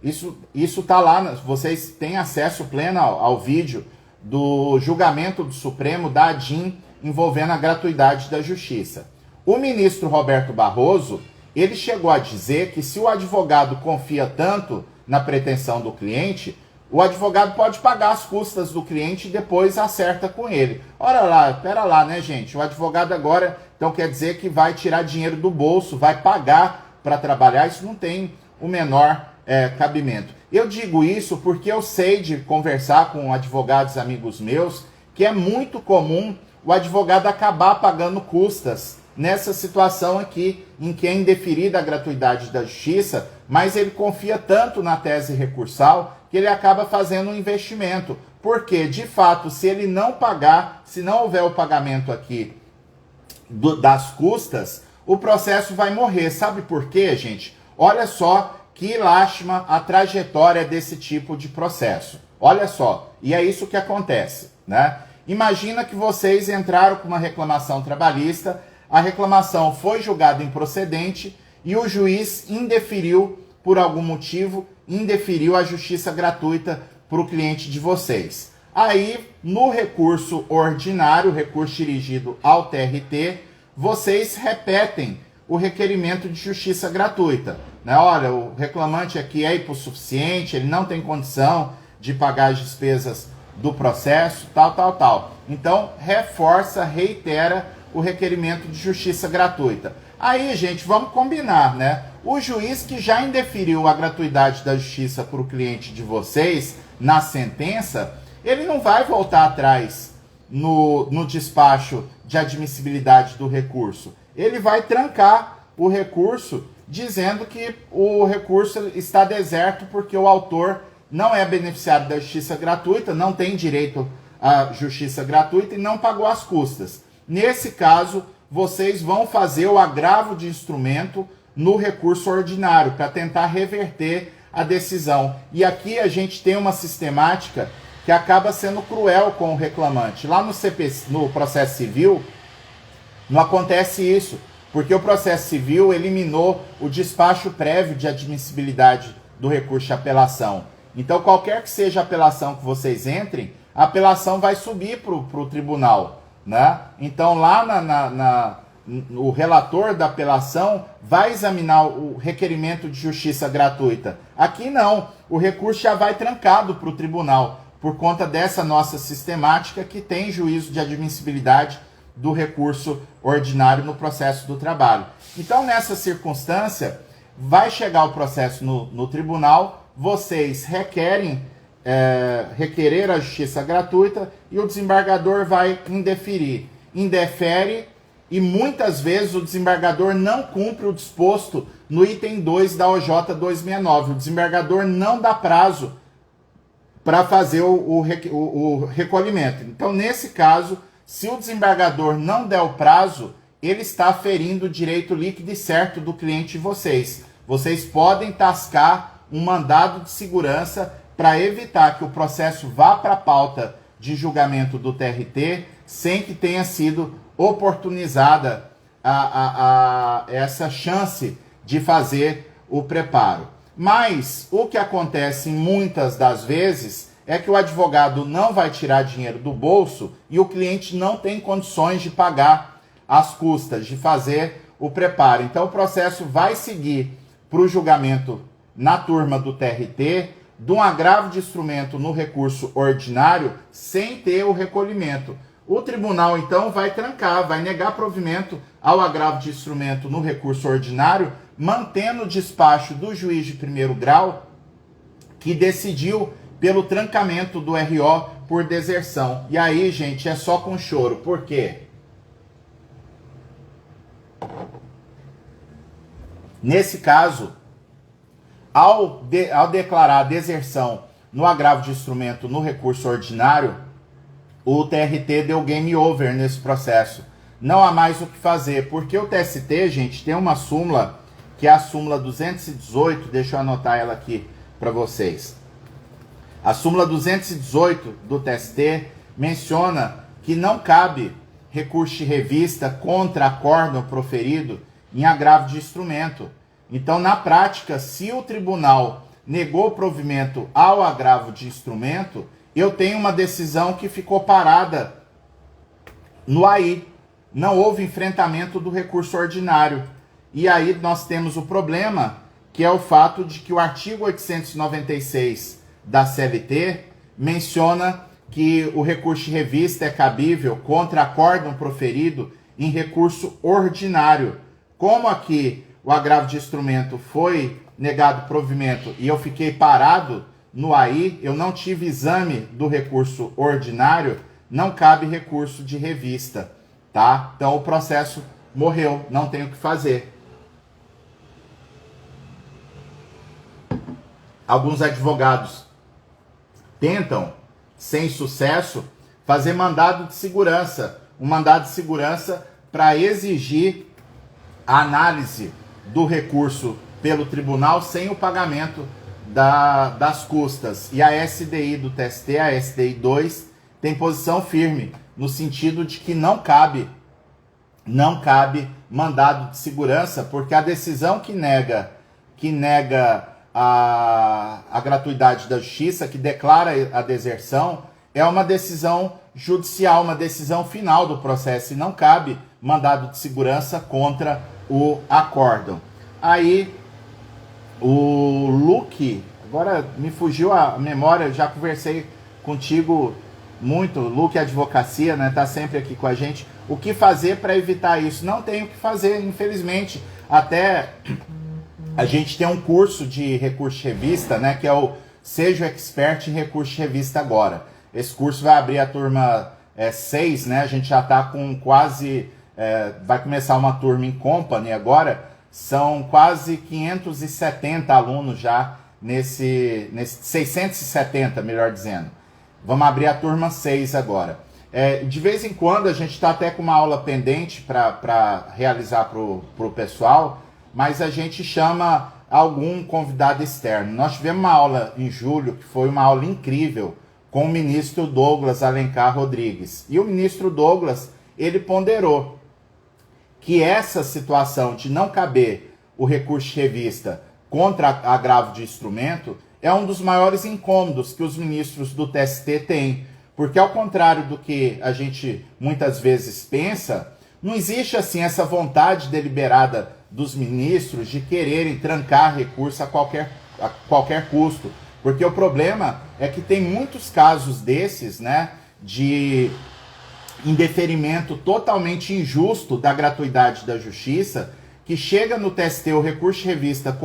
isso tá lá, vocês têm acesso pleno ao vídeo do julgamento do Supremo da ADIM envolvendo a gratuidade da justiça. O ministro Roberto Barroso, ele chegou a dizer que se o advogado confia tanto na pretensão do cliente, o advogado pode pagar as custas do cliente e depois acerta com ele. Ora lá, pera lá, né, gente? O advogado agora, então quer dizer que vai tirar dinheiro do bolso, vai pagar para trabalhar, isso não tem o menor cabimento. Eu digo isso porque eu sei de conversar com advogados amigos meus que é muito comum o advogado acabar pagando custas nessa situação aqui, em que é indeferida a gratuidade da justiça, mas ele confia tanto na tese recursal que ele acaba fazendo um investimento. Porque, de fato, se ele não pagar, se não houver o pagamento aqui das custas, o processo vai morrer. Sabe por quê, gente? Olha só que lástima a trajetória desse tipo de processo. Olha só, e é isso que acontece, né? Imagina que vocês entraram com uma reclamação trabalhista, a reclamação foi julgada improcedente e o juiz indeferiu, por algum motivo, indeferiu a justiça gratuita para o cliente de vocês. Aí, no recurso ordinário, recurso dirigido ao TRT, vocês repetem o requerimento de justiça gratuita, né? Olha, o reclamante aqui é hipossuficiente, ele não tem condição de pagar as despesas do processo, tal. Então, reforça, reitera o requerimento de justiça gratuita. Aí, gente, vamos combinar, né? O juiz que já indeferiu a gratuidade da justiça para o cliente de vocês, na sentença, ele não vai voltar atrás no despacho de admissibilidade do recurso. Ele vai trancar o recurso dizendo que o recurso está deserto porque o autor não é beneficiário da justiça gratuita, não tem direito à justiça gratuita e não pagou as custas. Nesse caso, vocês vão fazer o agravo de instrumento no recurso ordinário para tentar reverter a decisão. E aqui a gente tem uma sistemática que acaba sendo cruel com o reclamante. Lá no processo civil, não acontece isso, porque o processo civil eliminou o despacho prévio de admissibilidade do recurso de apelação. Então, qualquer que seja a apelação que vocês entrem, a apelação vai subir para o tribunal, né? Então, lá o relator da apelação vai examinar o requerimento de justiça gratuita. Aqui não, o recurso já vai trancado para o tribunal, por conta dessa nossa sistemática que tem juízo de admissibilidade do recurso ordinário no processo do trabalho. Então, nessa circunstância, vai chegar o processo no tribunal, vocês requerer a justiça gratuita e o desembargador vai indeferir. Indefere e muitas vezes o desembargador não cumpre o disposto no item 2 da OJ 269. O desembargador não dá prazo para fazer o recolhimento. Então, nesse caso, se o desembargador não der o prazo, ele está ferindo o direito líquido e certo do cliente de vocês. Vocês podem tascar um mandado de segurança para evitar que o processo vá para a pauta de julgamento do TRT sem que tenha sido oportunizada essa chance de fazer o preparo. Mas o que acontece muitas das vezes é que o advogado não vai tirar dinheiro do bolso e o cliente não tem condições de pagar as custas, de fazer o preparo. Então o processo vai seguir para o julgamento na turma do TRT, de um agravo de instrumento no recurso ordinário, sem ter o recolhimento. O tribunal, então, vai trancar, vai negar provimento ao agravo de instrumento no recurso ordinário, mantendo o despacho do juiz de primeiro grau, que decidiu pelo trancamento do RO por deserção. E aí, gente, é só com choro. Por quê? Nesse caso, ao declarar a deserção no agravo de instrumento no recurso ordinário, o TRT deu game over nesse processo. não há mais o que fazer, porque o TST, gente, tem uma súmula, que é a súmula 218, deixa eu anotar ela aqui para vocês. A súmula 218 do TST menciona que não cabe recurso de revista contra acórdão proferido em agravo de instrumento. Então, na prática, se o tribunal negou o provimento ao agravo de instrumento, eu tenho uma decisão que ficou parada no AI. Não houve enfrentamento do recurso ordinário. E aí nós temos o problema, que é o fato de que o artigo 896 da CLT menciona que o recurso de revista é cabível contra acórdão proferido em recurso ordinário. Como aqui o agravo de instrumento foi negado provimento e eu fiquei parado no AI, eu não tive exame do recurso ordinário, não cabe recurso de revista, tá? Então o processo morreu, não tem o que fazer. Alguns advogados tentam, sem sucesso, fazer mandado de segurança. Um mandado de segurança para exigir a análise do recurso pelo tribunal sem o pagamento das custas. E a SDI do TST, a SDI 2, tem posição firme, no sentido de que não cabe mandado de segurança, porque a decisão que nega a gratuidade da justiça, que declara a deserção, é uma decisão judicial, uma decisão final do processo, e não cabe mandado de segurança contra o acórdão. Aí, o Luke, agora me fugiu a memória, já conversei contigo muito, Luke Advocacia, né, tá sempre aqui com a gente. O que fazer para evitar isso? Não tem o que fazer, infelizmente. Até a gente tem um curso de recurso de revista, né, que é o Seja Expert em Recurso de Revista agora. Esse curso vai abrir a turma 6, né, a gente já está com quase, vai começar uma turma em company agora, são quase 570 alunos já nesse 670, melhor dizendo. Vamos abrir a turma 6 agora. De vez em quando a gente está até com uma aula pendente para realizar para o pessoal, mas a gente chama algum convidado externo. Nós tivemos uma aula em julho, que foi uma aula incrível, com o ministro Douglas Alencar Rodrigues. E o ministro Douglas, ele ponderou que essa situação de não caber o recurso de revista contra agravo de instrumento é um dos maiores incômodos que os ministros do TST têm. Porque, ao contrário do que a gente muitas vezes pensa, não existe assim essa vontade deliberada dos ministros de quererem trancar recurso a qualquer custo. Porque o problema é que tem muitos casos desses, né, de indeferimento totalmente injusto da gratuidade da justiça, que chega no TST o recurso de revista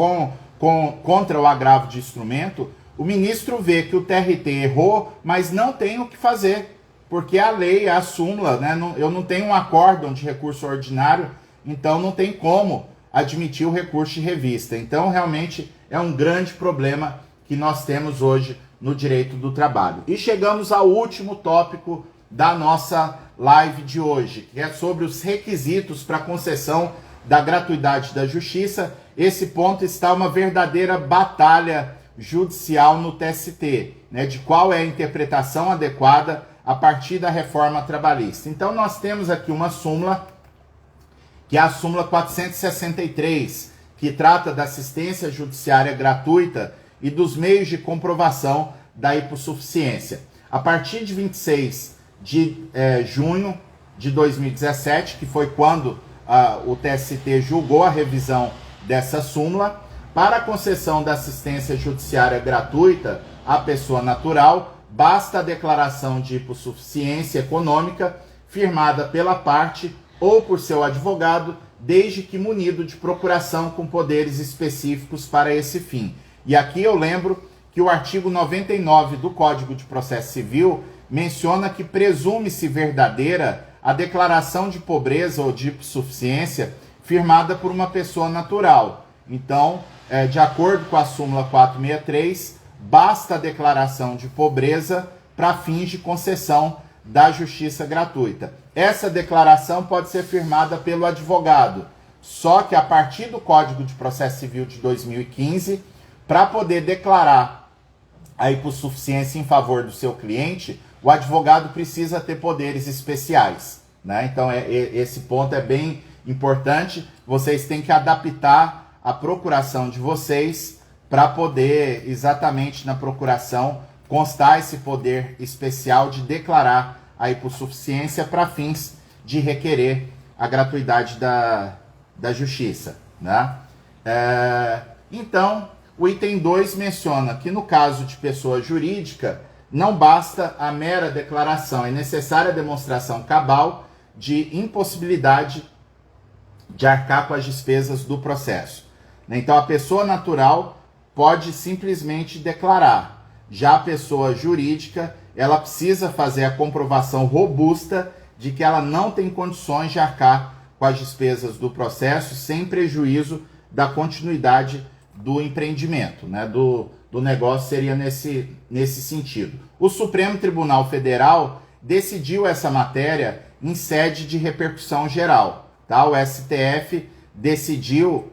contra o agravo de instrumento, o ministro vê que o TRT errou, mas não tem o que fazer, porque a lei, a súmula, né, eu não tenho um acórdão de recurso ordinário, então não tem como admitir o recurso de revista. Então, realmente, é um grande problema que nós temos hoje no direito do trabalho. E chegamos ao último tópico da nossa live de hoje, que é sobre os requisitos para concessão da gratuidade da justiça. Esse ponto está uma verdadeira batalha judicial no TST, né, de qual é a interpretação adequada a partir da reforma trabalhista. Então nós temos aqui uma súmula, que é a súmula 463, que trata da assistência judiciária gratuita e dos meios de comprovação da hipossuficiência. A partir de 26 de junho de 2017, que foi quando o TST julgou a revisão dessa súmula, para a concessão da assistência judiciária gratuita à pessoa natural, basta a declaração de hipossuficiência econômica firmada pela parte ou por seu advogado, desde que munido de procuração com poderes específicos para esse fim. E aqui eu lembro que o artigo 99 do Código de Processo Civil menciona que presume-se verdadeira a declaração de pobreza ou de hipossuficiência firmada por uma pessoa natural. Então, de acordo com a súmula 463, basta a declaração de pobreza para fins de concessão da justiça gratuita. Essa declaração pode ser firmada pelo advogado, só que a partir do Código de Processo Civil de 2015, para poder declarar a hipossuficiência em favor do seu cliente, o advogado precisa ter poderes especiais, né? Então esse ponto é bem importante. Vocês têm que adaptar a procuração de vocês para poder, exatamente na procuração, constar esse poder especial de declarar a hipossuficiência para fins de requerer a gratuidade da justiça, né? Então, o item 2 menciona que no caso de pessoa jurídica, não basta a mera declaração, é necessária a demonstração cabal de impossibilidade de arcar com as despesas do processo. Então, a pessoa natural pode simplesmente declarar. Já a pessoa jurídica, ela precisa fazer a comprovação robusta de que ela não tem condições de arcar com as despesas do processo sem prejuízo da continuidade do empreendimento, né? Do negócio seria nesse sentido. O Supremo Tribunal Federal decidiu essa matéria em sede de repercussão geral, tá? O STF decidiu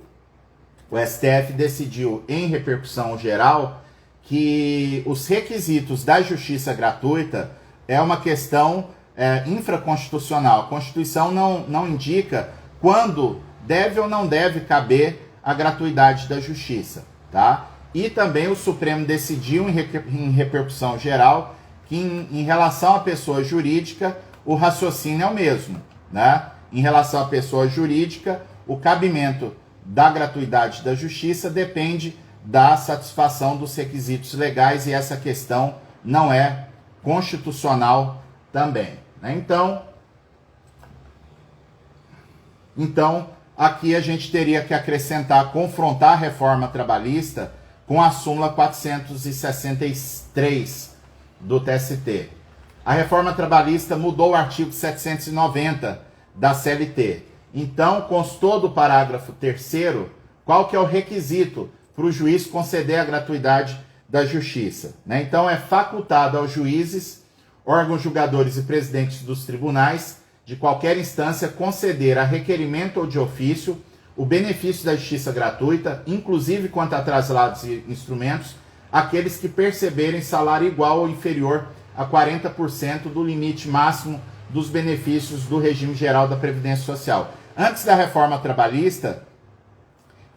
em repercussão geral que os requisitos da justiça gratuita é uma questão infraconstitucional. A Constituição não indica quando deve ou não deve caber a gratuidade da justiça, tá? E também o Supremo decidiu em repercussão geral que em relação à pessoa jurídica o raciocínio é o mesmo, né? Em relação à pessoa jurídica, o cabimento da gratuidade da justiça depende da satisfação dos requisitos legais e essa questão não é constitucional também, né? Então, aqui a gente teria que acrescentar, confrontar a reforma trabalhista com a súmula 463 do TST. A reforma trabalhista mudou o artigo 790 da CLT. Então, constou do parágrafo 3º qual que é o requisito para o juiz conceder a gratuidade da justiça, né? Então, é facultado aos juízes, órgãos julgadores e presidentes dos tribunais de qualquer instância conceder a requerimento ou de ofício o benefício da justiça gratuita, inclusive quanto a traslados e instrumentos, aqueles que perceberem salário igual ou inferior a 40% do limite máximo dos benefícios do regime geral da Previdência Social. Antes da reforma trabalhista,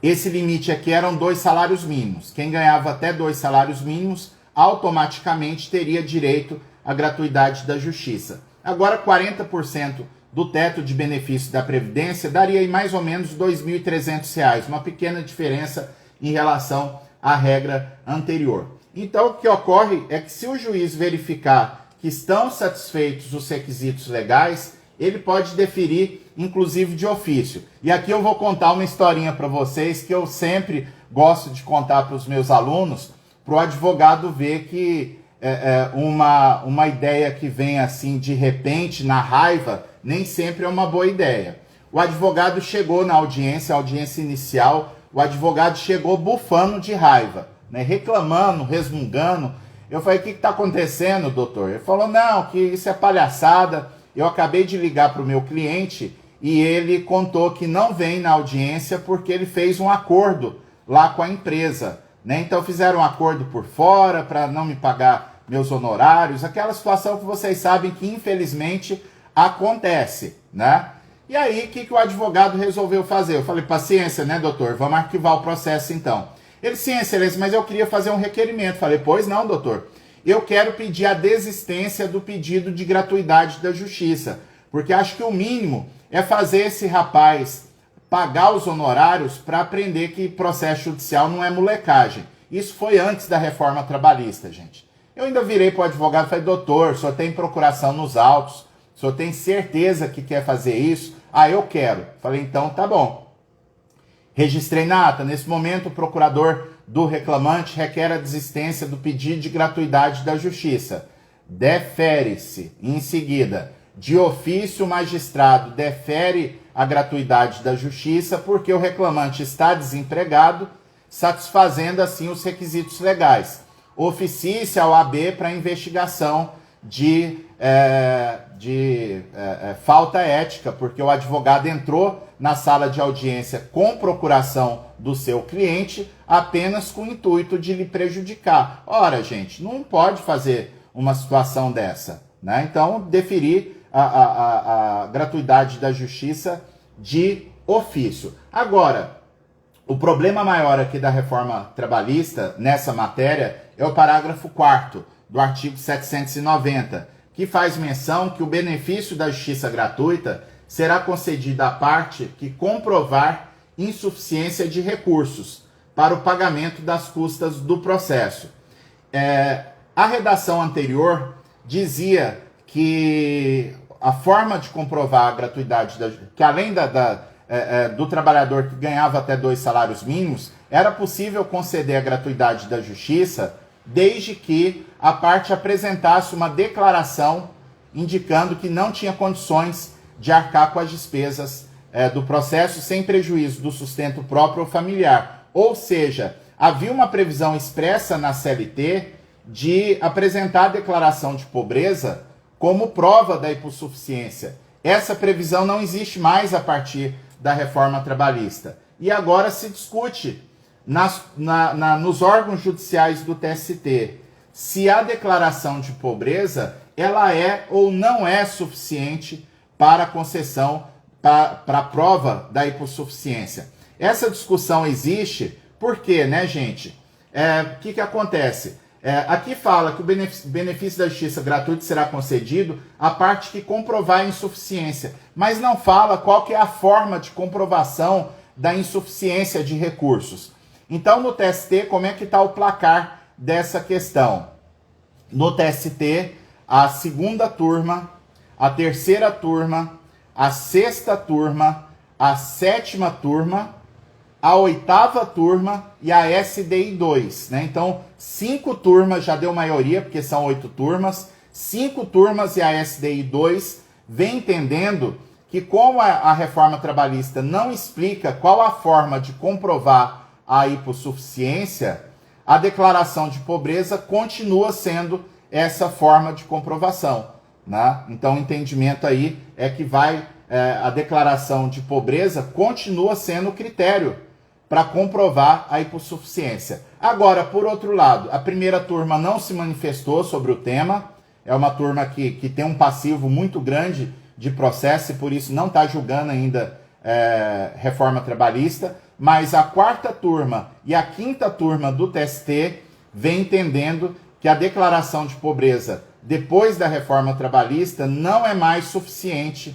esse limite aqui eram 2 salários mínimos. Quem ganhava até 2 salários mínimos automaticamente teria direito à gratuidade da justiça. Agora, 40% do teto de benefício da Previdência daria aí mais ou menos R$ 2.300, uma pequena diferença em relação à regra anterior. Então, o que ocorre é que se o juiz verificar que estão satisfeitos os requisitos legais, ele pode deferir, inclusive, de ofício. E aqui eu vou contar uma historinha para vocês que eu sempre gosto de contar para os meus alunos, para o advogado ver que uma ideia que vem assim de repente, na raiva, nem sempre é uma boa ideia. O advogado chegou na audiência, a audiência inicial, o advogado chegou bufando de raiva, né, reclamando, resmungando. Eu falei, o que está acontecendo, doutor? Ele falou, não, que isso é palhaçada. Eu acabei de ligar para o meu cliente e ele contou que não vem na audiência porque ele fez um acordo lá com a empresa, né? Então fizeram um acordo por fora para não me pagar meus honorários, aquela situação que vocês sabem que infelizmente acontece, né? E aí, o que o advogado resolveu fazer? Eu falei, paciência, né, doutor? Vamos arquivar o processo então. Ele, sim, excelência, mas eu queria fazer um requerimento. Falei, pois não, doutor. Eu quero pedir a desistência do pedido de gratuidade da justiça, porque acho que o mínimo é fazer esse rapaz pagar os honorários para aprender que processo judicial não é molecagem. Isso foi antes da reforma trabalhista, gente. Eu ainda virei para o advogado e falei, doutor, o senhor tem procuração nos autos, o senhor tem certeza que quer fazer isso? Ah, eu quero. Falei, então tá bom. Registrei na ata. Nesse momento, o procurador do reclamante requer a desistência do pedido de gratuidade da justiça. Defere-se, em seguida, de ofício o magistrado defere a gratuidade da justiça porque o reclamante está desempregado, satisfazendo assim os requisitos legais. Oficie-se ao AB para investigação de falta ética, porque o advogado entrou na sala de audiência com procuração do seu cliente apenas com o intuito de lhe prejudicar. Ora, gente, não pode fazer uma situação dessa, né? Então, deferir a gratuidade da justiça de ofício. Agora, o problema maior aqui da reforma trabalhista nessa matéria é o parágrafo 4º do artigo 790, que faz menção que o benefício da justiça gratuita será concedido à parte que comprovar insuficiência de recursos para o pagamento das custas do processo. A redação anterior dizia que a forma de comprovar a gratuidade, que além do trabalhador que ganhava até 2 salários mínimos, era possível conceder a gratuidade da justiça desde que a parte apresentasse uma declaração indicando que não tinha condições de arcar com as despesas do processo sem prejuízo do sustento próprio ou familiar. Ou seja, havia uma previsão expressa na CLT de apresentar a declaração de pobreza como prova da hipossuficiência. Essa previsão não existe mais a partir da reforma trabalhista. E agora se discute nos órgãos judiciais do TST se a declaração de pobreza ela é ou não é suficiente para a concessão, para a prova da hipossuficiência. Essa discussão existe porque, né, gente? O que acontece? Aqui fala que o benefício da justiça gratuita será concedido à parte que comprovar a insuficiência, mas não fala qual que é a forma de comprovação da insuficiência de recursos. Então, no TST, como é que está o placar dessa questão? No TST, a 2ª turma, a 3ª turma, a 6ª turma, a 7ª turma, a 8ª turma e a SDI 2, né? Então, 5 turmas já deu maioria, porque são 8 turmas, 5 turmas e a SDI 2 vem entendendo que como a reforma trabalhista não explica qual a forma de comprovar a hipossuficiência, a declaração de pobreza continua sendo essa forma de comprovação, né? Então, o entendimento aí é que a declaração de pobreza continua sendo o critério para comprovar a hipossuficiência. Agora, por outro lado, a 1ª turma não se manifestou sobre o tema, é uma turma que tem um passivo muito grande de processo e por isso não está julgando ainda reforma trabalhista, mas a 4ª turma e a 5ª turma do TST vem entendendo que a declaração de pobreza depois da reforma trabalhista não é mais suficiente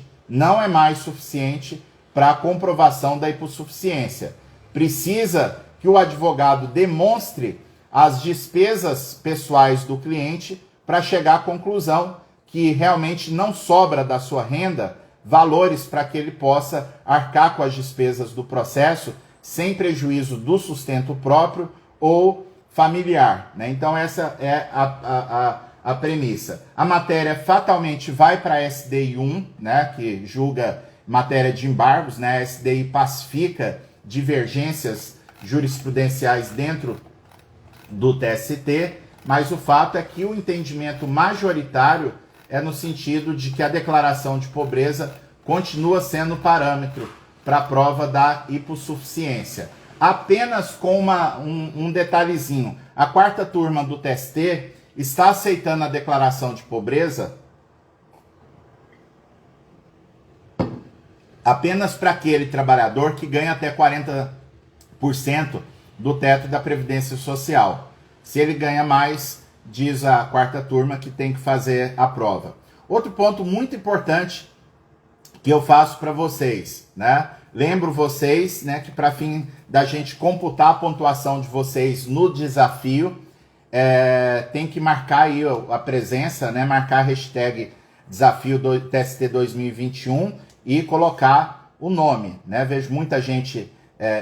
para a comprovação da hipossuficiência. Precisa que o advogado demonstre as despesas pessoais do cliente para chegar à conclusão que realmente não sobra da sua renda valores para que ele possa arcar com as despesas do processo sem prejuízo do sustento próprio ou familiar, né? Então essa é a premissa. A matéria fatalmente vai para a SDI 1, né, que julga matéria de embargos, né? A SDI pacifica divergências jurisprudenciais dentro do TST, mas o fato é que o entendimento majoritário é no sentido de que a declaração de pobreza continua sendo parâmetro para a prova da hipossuficiência. Apenas com um detalhezinho. A 4ª turma do TST está aceitando a declaração de pobreza apenas para aquele trabalhador que ganha até 40% do teto da Previdência Social. Se ele ganha mais, diz a 4ª turma que tem que fazer a prova. Outro ponto muito importante que eu faço para vocês, né? Lembro vocês, né, que para fim da gente computar a pontuação de vocês no desafio, tem que marcar aí a presença, né? Marcar a hashtag desafio do TST 2021 e colocar o nome, né? Vejo muita gente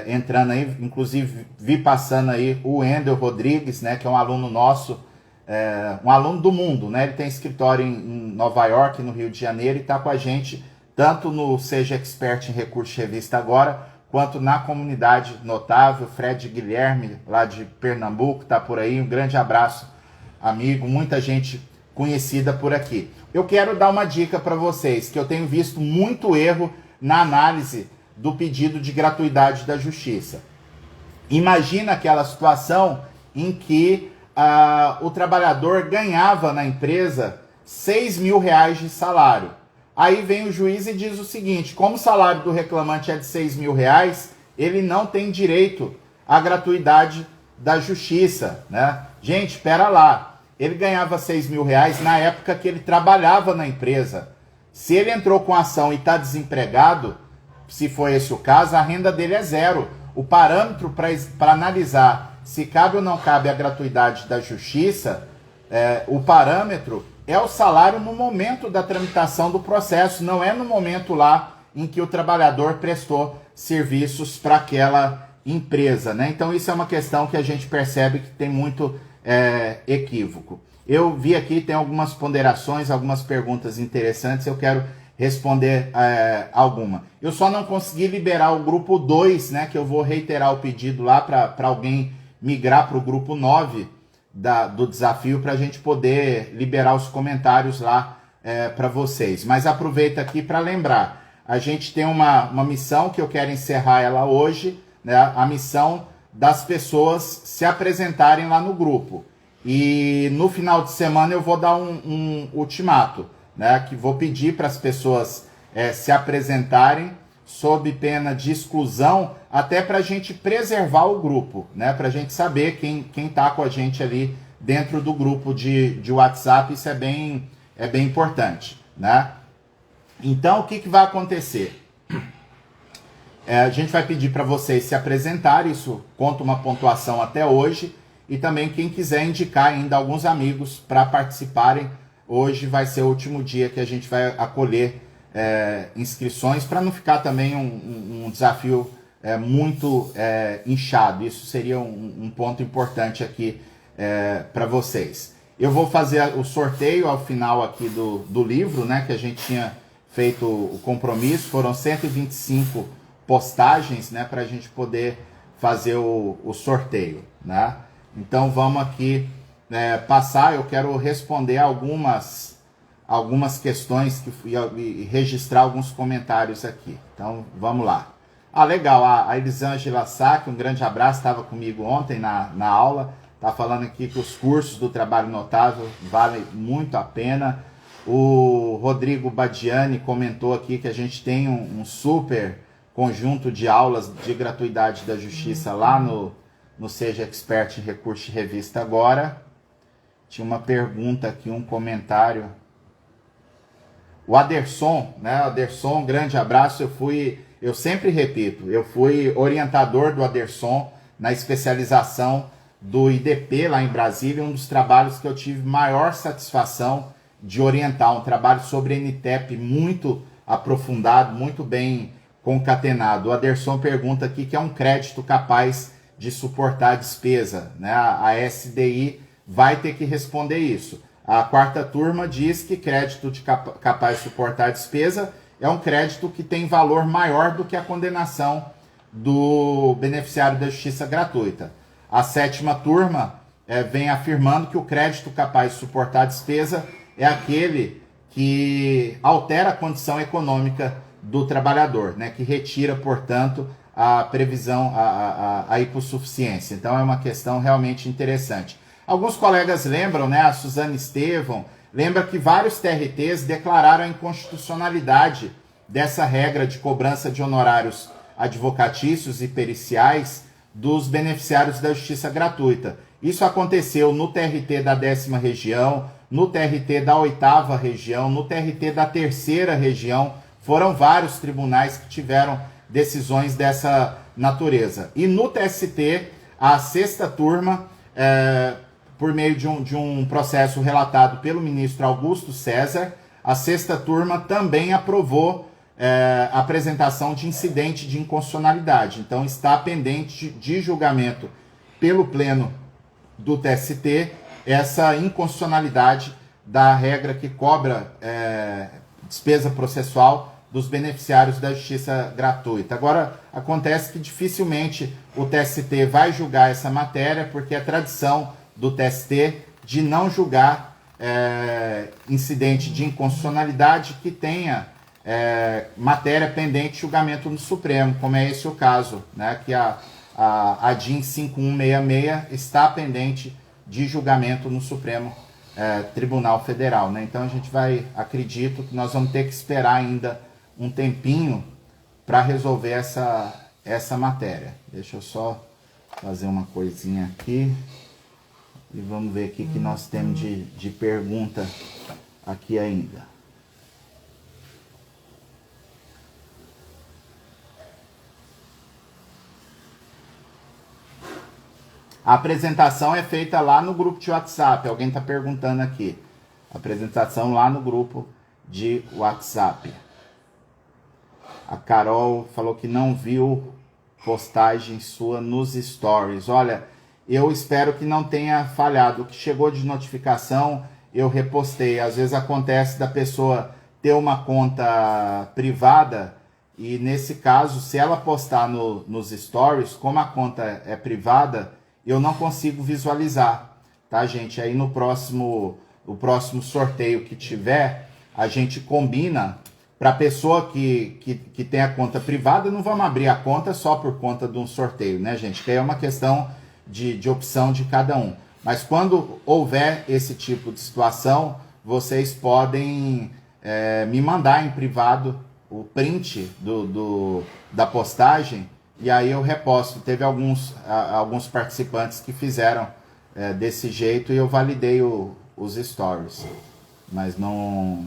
entrando aí, inclusive vi passando aí o Wendel Rodrigues, né, que é um aluno nosso, um aluno do mundo, né? Ele tem escritório em Nova York, no Rio de Janeiro, e está com a gente tanto no Seja Expert em Recursos Revista Agora, quanto na comunidade notável. Fred Guilherme, lá de Pernambuco, está por aí. Um grande abraço, amigo. Muita gente conhecida por aqui. Eu quero dar uma dica para vocês, que eu tenho visto muito erro na análise do pedido de gratuidade da Justiça. Imagina aquela situação em que o trabalhador ganhava na empresa R$6.000 de salário. Aí vem o juiz e diz o seguinte: como o salário do reclamante é de R$6.000, ele não tem direito à gratuidade da Justiça, né? Gente, espera lá. Ele ganhava R$6.000 na época que ele trabalhava na empresa. Se ele entrou com ação e está desempregado, se foi esse o caso, a renda dele é zero. O parâmetro para analisar se cabe ou não cabe a gratuidade da Justiça, o parâmetro é o salário no momento da tramitação do processo, não é no momento lá em que o trabalhador prestou serviços para aquela empresa, né? Então isso é uma questão que a gente percebe que tem muito equívoco. Eu vi aqui, tem algumas ponderações, algumas perguntas interessantes, eu quero responder alguma. Eu só não consegui liberar o grupo 2, né, que eu vou reiterar o pedido lá para alguém migrar para o grupo 9 do desafio, para a gente poder liberar os comentários lá para vocês. Mas aproveita aqui para lembrar, a gente tem uma missão que eu quero encerrar ela hoje, né, a missão das pessoas se apresentarem lá no grupo. E no final de semana eu vou dar um ultimato, né, que vou pedir para as pessoas se apresentarem sob pena de exclusão, até para a gente preservar o grupo, né, para a gente saber quem está com a gente ali dentro do grupo de WhatsApp. Isso é bem importante, né? Então, o que vai acontecer? A gente vai pedir para vocês se apresentarem, isso conta uma pontuação até hoje, e também quem quiser indicar ainda alguns amigos para participarem. Hoje vai ser o último dia que a gente vai acolher inscrições, para não ficar também um desafio muito inchado. Isso seria um ponto importante aqui para vocês. Eu vou fazer o sorteio ao final aqui do livro, né, que a gente tinha feito o compromisso. Foram 125 postagens, né, para a gente poder fazer o sorteio, né? Então vamos aqui passar. Eu quero responder algumas questões e registrar alguns comentários aqui. Então vamos lá. Legal, a Elisângela Sack, um grande abraço, estava comigo ontem na aula, está falando aqui que os cursos do Trabalho Notável valem muito a pena. O Rodrigo Badiani comentou aqui que a gente tem um super conjunto de aulas de gratuidade da Justiça lá no Seja Expert em Recurso de Revista Agora. Tinha uma pergunta aqui, um comentário. O Aderson, né? Aderson, um grande abraço. Eu sempre repito, eu fui orientador do Aderson na especialização do IDP lá em Brasília, um dos trabalhos que eu tive maior satisfação de orientar, um trabalho sobre NTEP muito aprofundado, muito bem concatenado. O Aderson pergunta aqui que é um crédito capaz de suportar a despesa, né? A SDI vai ter que responder isso. A quarta turma diz que crédito capaz de suportar a despesa é um crédito que tem valor maior do que a condenação do beneficiário da justiça gratuita. A sétima turma vem afirmando que o crédito capaz de suportar a despesa é aquele que altera a condição econômica do trabalhador, né, que retira, portanto, a previsão, a hipossuficiência. Então é uma questão realmente interessante. Alguns colegas lembram, né, a Suzana Estevão, lembra que vários TRTs declararam a inconstitucionalidade dessa regra de cobrança de honorários advocatícios e periciais dos beneficiários da justiça gratuita. Isso aconteceu no TRT da 10ª região, no TRT da 8ª região, no TRT da 3ª região. Foram vários tribunais que tiveram decisões dessa natureza. E no TST, a 6ª turma, por meio de um processo relatado pelo ministro Augusto César, a 6ª turma também aprovou a apresentação de incidente de inconstitucionalidade. Então está pendente de julgamento pelo Pleno do TST essa inconstitucionalidade da regra que cobra despesa processual dos beneficiários da justiça gratuita. Agora, acontece que dificilmente o TST vai julgar essa matéria, porque é tradição do TST de não julgar incidente de inconstitucionalidade que tenha matéria pendente de julgamento no Supremo, como é esse o caso, né, que a DIN 5166 está pendente de julgamento no Supremo Tribunal Federal, né? Então a gente acredito que nós vamos ter que esperar ainda um tempinho para resolver essa matéria. Deixa eu só fazer uma coisinha aqui e vamos ver o que nós temos de pergunta aqui ainda. A apresentação é feita lá no grupo de WhatsApp. Alguém está perguntando aqui. A apresentação lá no grupo de WhatsApp. A Carol falou que não viu postagem sua nos stories. Olha, eu espero que não tenha falhado. O que chegou de notificação, eu repostei. Às vezes acontece da pessoa ter uma conta privada e, nesse caso, se ela postar nos stories, como a conta é privada, eu não consigo visualizar, tá, gente? Aí o próximo sorteio que tiver, a gente combina para a pessoa que tem a conta privada. Não vamos abrir a conta só por conta de um sorteio, né, gente? Que é uma questão de opção de cada um. Mas quando houver esse tipo de situação, vocês podem me mandar em privado o print da postagem, e aí eu reposto. Teve alguns participantes que fizeram desse jeito e eu validei os stories. Mas não...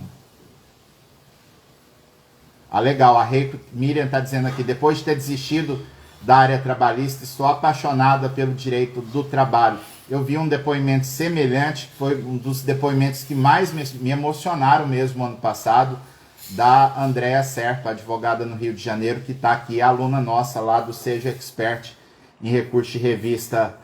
legal, a Miriam está dizendo aqui: depois de ter desistido da área trabalhista, estou apaixonada pelo direito do trabalho. Eu vi um depoimento semelhante, que foi um dos depoimentos que mais me emocionaram mesmo ano passado, da Andréa Serpa, advogada no Rio de Janeiro, que está aqui, aluna nossa lá do Seja Expert em recurso de revista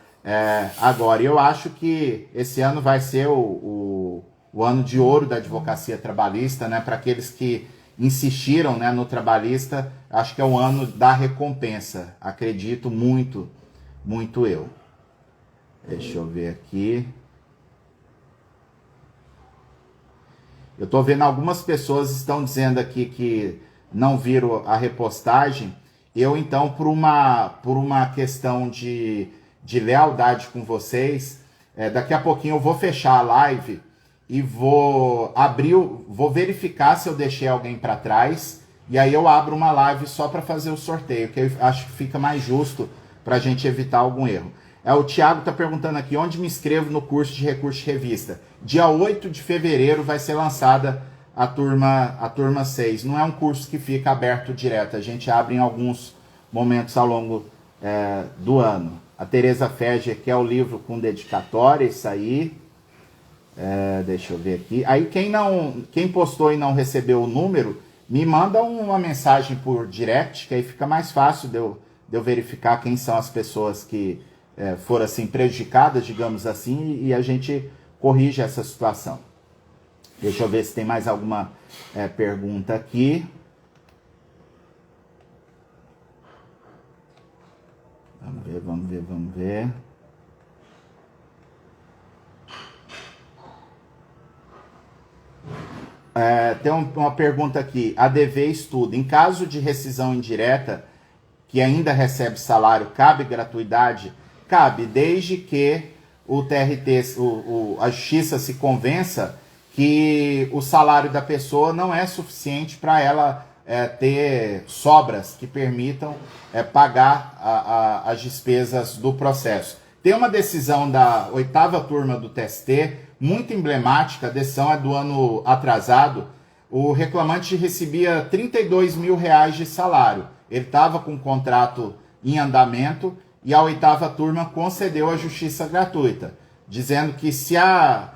agora. E eu acho que esse ano vai ser o ano de ouro da advocacia trabalhista, né? Para aqueles que insistiram, né, no trabalhista, acho que é o ano da recompensa. Acredito muito, muito eu. Deixa eu ver aqui. Eu estou vendo algumas pessoas estão dizendo aqui que não viram a repostagem. Eu, então, por uma questão de lealdade com vocês, daqui a pouquinho eu vou fechar a live e vou verificar se eu deixei alguém para trás, e aí eu abro uma live só para fazer o sorteio, que eu acho que fica mais justo para a gente evitar algum erro. O Thiago está perguntando aqui: onde me inscrevo no curso de recurso de revista? Dia 8 de fevereiro vai ser lançada a turma 6. Não é um curso que fica aberto direto, a gente abre em alguns momentos ao longo do ano. A Tereza Feger quer o livro com dedicatória, isso aí. Deixa eu ver aqui. Aí quem postou e não recebeu o número, me manda uma mensagem por direct, que aí fica mais fácil de eu verificar quem são as pessoas que foram assim prejudicadas, digamos assim, e a gente corrige essa situação. Deixa eu ver se tem mais alguma pergunta aqui. Vamos ver. Tem uma pergunta aqui. ADV estuda: em caso de rescisão indireta, que ainda recebe salário, cabe gratuidade? Cabe, desde que o TRT, a justiça se convença que o salário da pessoa não é suficiente para ela ter sobras que permitam pagar as despesas do processo. Tem uma decisão da 8ª turma do TST, muito emblemática. A decisão é do ano atrasado. O reclamante recebia R$32 mil de salário. Ele estava com um contrato em andamento e a 8ª turma concedeu a justiça gratuita, dizendo que se a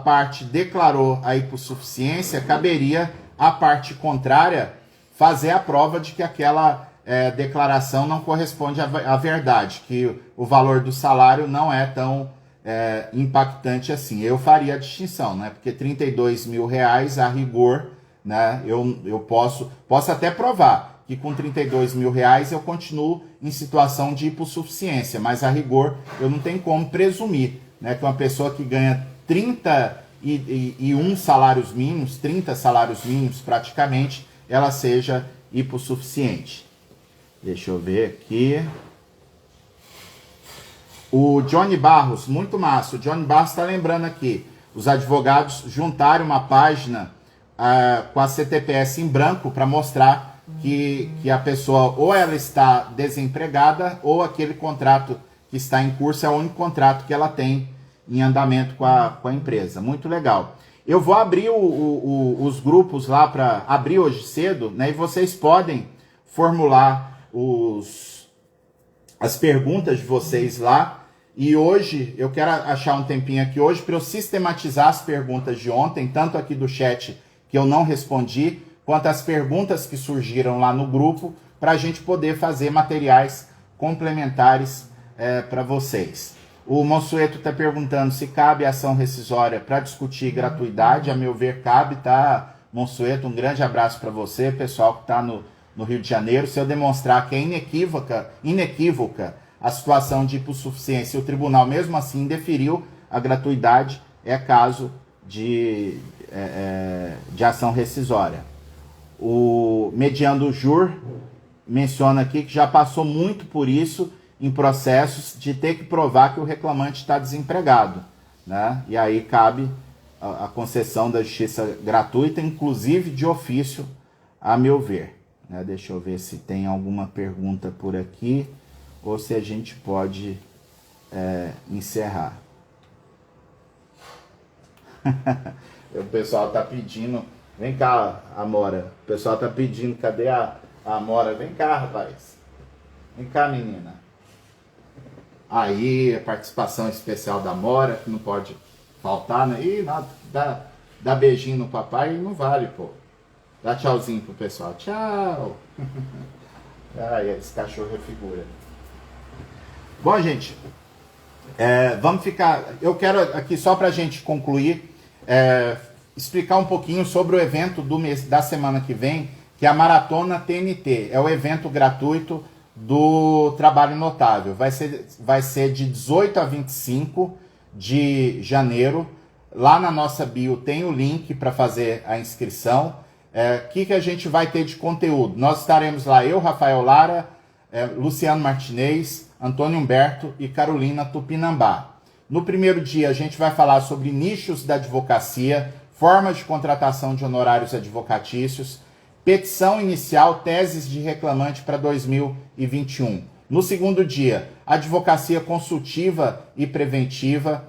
parte declarou a hipossuficiência, caberia à parte contrária fazer a prova de que aquela declaração não corresponde à verdade, que o valor do salário não é tão impactante assim. Eu faria a distinção, né? Porque R$32 mil a rigor, né? Eu posso até provar que com R$32 mil eu continuo em situação de hipossuficiência, mas a rigor eu não tenho como presumir, né, que uma pessoa que ganha e 1 salários mínimos, 30 salários mínimos praticamente, ela seja hipossuficiente. Deixa eu ver aqui. O Johnny Barros, muito massa. O Johnny Barros está lembrando aqui. Os advogados juntaram uma página com a CTPS em branco para mostrar que a pessoa ou ela está desempregada ou aquele contrato que está em curso é o único contrato que ela tem em andamento com a empresa. Muito legal. Eu vou abrir os grupos lá para abrir hoje cedo, né? E vocês podem formular as perguntas de vocês lá. E hoje, eu quero achar um tempinho aqui hoje para eu sistematizar as perguntas de ontem, tanto aqui do chat que eu não respondi, quanto as perguntas que surgiram lá no grupo, para a gente poder fazer materiais complementares para vocês. O Monsueto está perguntando se cabe ação rescisória para discutir gratuidade. A meu ver, cabe, tá, Monsueto? Um grande abraço para você, pessoal que está no Rio de Janeiro. Se eu demonstrar que é inequívoca a situação de hipossuficiência e o tribunal mesmo assim deferiu a gratuidade, é caso de ação rescisória. O Mediando Jur menciona aqui que já passou muito por isso em processos de ter que provar que o reclamante está desempregado, né? E aí cabe a concessão da justiça gratuita, inclusive de ofício, a meu ver, né? Deixa eu ver se tem alguma pergunta por aqui ou se a gente pode encerrar. O pessoal está pedindo... Vem cá, Amora. O pessoal está pedindo... Cadê a Amora? Vem cá, rapaz. Vem cá, menina. Aí, a participação especial da Amora, que não pode faltar, né? Ih, dá beijinho no papai não vale, pô. Dá tchauzinho pro pessoal. Tchau. Ai, esse cachorro é figura. Bom, gente, vamos ficar... Eu quero aqui, só para a gente concluir, explicar um pouquinho sobre o evento da semana que vem, que é a Maratona TNT. É o evento gratuito do Trabalho Notável. Vai ser de 18 a 25 de janeiro. Lá na nossa bio tem o link para fazer a inscrição. O que a gente vai ter de conteúdo? Nós estaremos lá, eu, Rafael Lara, Luciano Martinez, Antônio Humberto e Carolina Tupinambá. No primeiro dia a gente vai falar sobre nichos da advocacia, formas de contratação de honorários advocatícios, petição inicial, teses de reclamante para 2021. No segundo dia, advocacia consultiva e preventiva,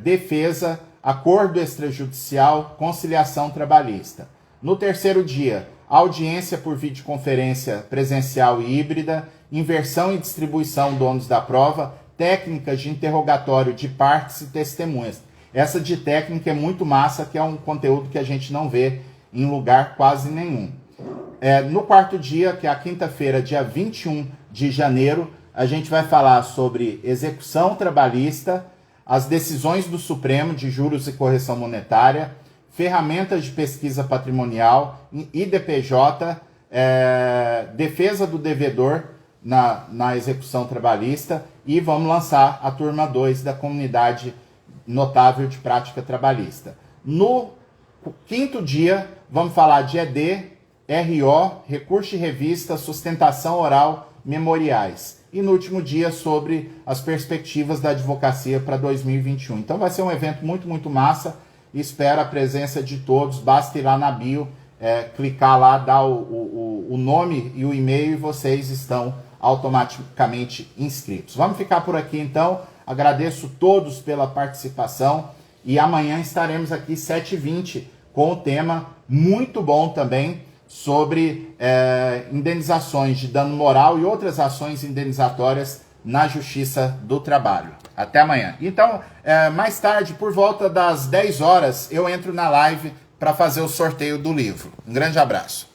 defesa, acordo extrajudicial, conciliação trabalhista. No terceiro dia, audiência por videoconferência presencial e híbrida, inversão e distribuição do ônus da prova, técnicas de interrogatório de partes e testemunhas. Essa de técnica é muito massa, que é um conteúdo que a gente não vê em lugar quase nenhum. No quarto dia, que é a quinta-feira, dia 21 de janeiro, a gente vai falar sobre execução trabalhista, as decisões do Supremo de juros e correção monetária, ferramentas de pesquisa patrimonial, IDPJ, defesa do devedor na execução trabalhista, e vamos lançar a turma 2 da comunidade notável de prática trabalhista. No quinto dia, vamos falar de ED, RO, recurso de revista, sustentação oral, memoriais. E no último dia, sobre as perspectivas da advocacia para 2021. Então vai ser um evento muito, muito massa. Espero a presença de todos. Basta ir lá na bio, clicar lá, dar o nome e o e-mail e vocês estão automaticamente inscritos. Vamos ficar por aqui então. Agradeço todos pela participação e amanhã estaremos aqui 7h20 com o tema muito bom também sobre indenizações de dano moral e outras ações indenizatórias na Justiça do Trabalho. Até amanhã. Então, mais tarde, por volta das 10 horas, eu entro na live para fazer o sorteio do livro. Um grande abraço.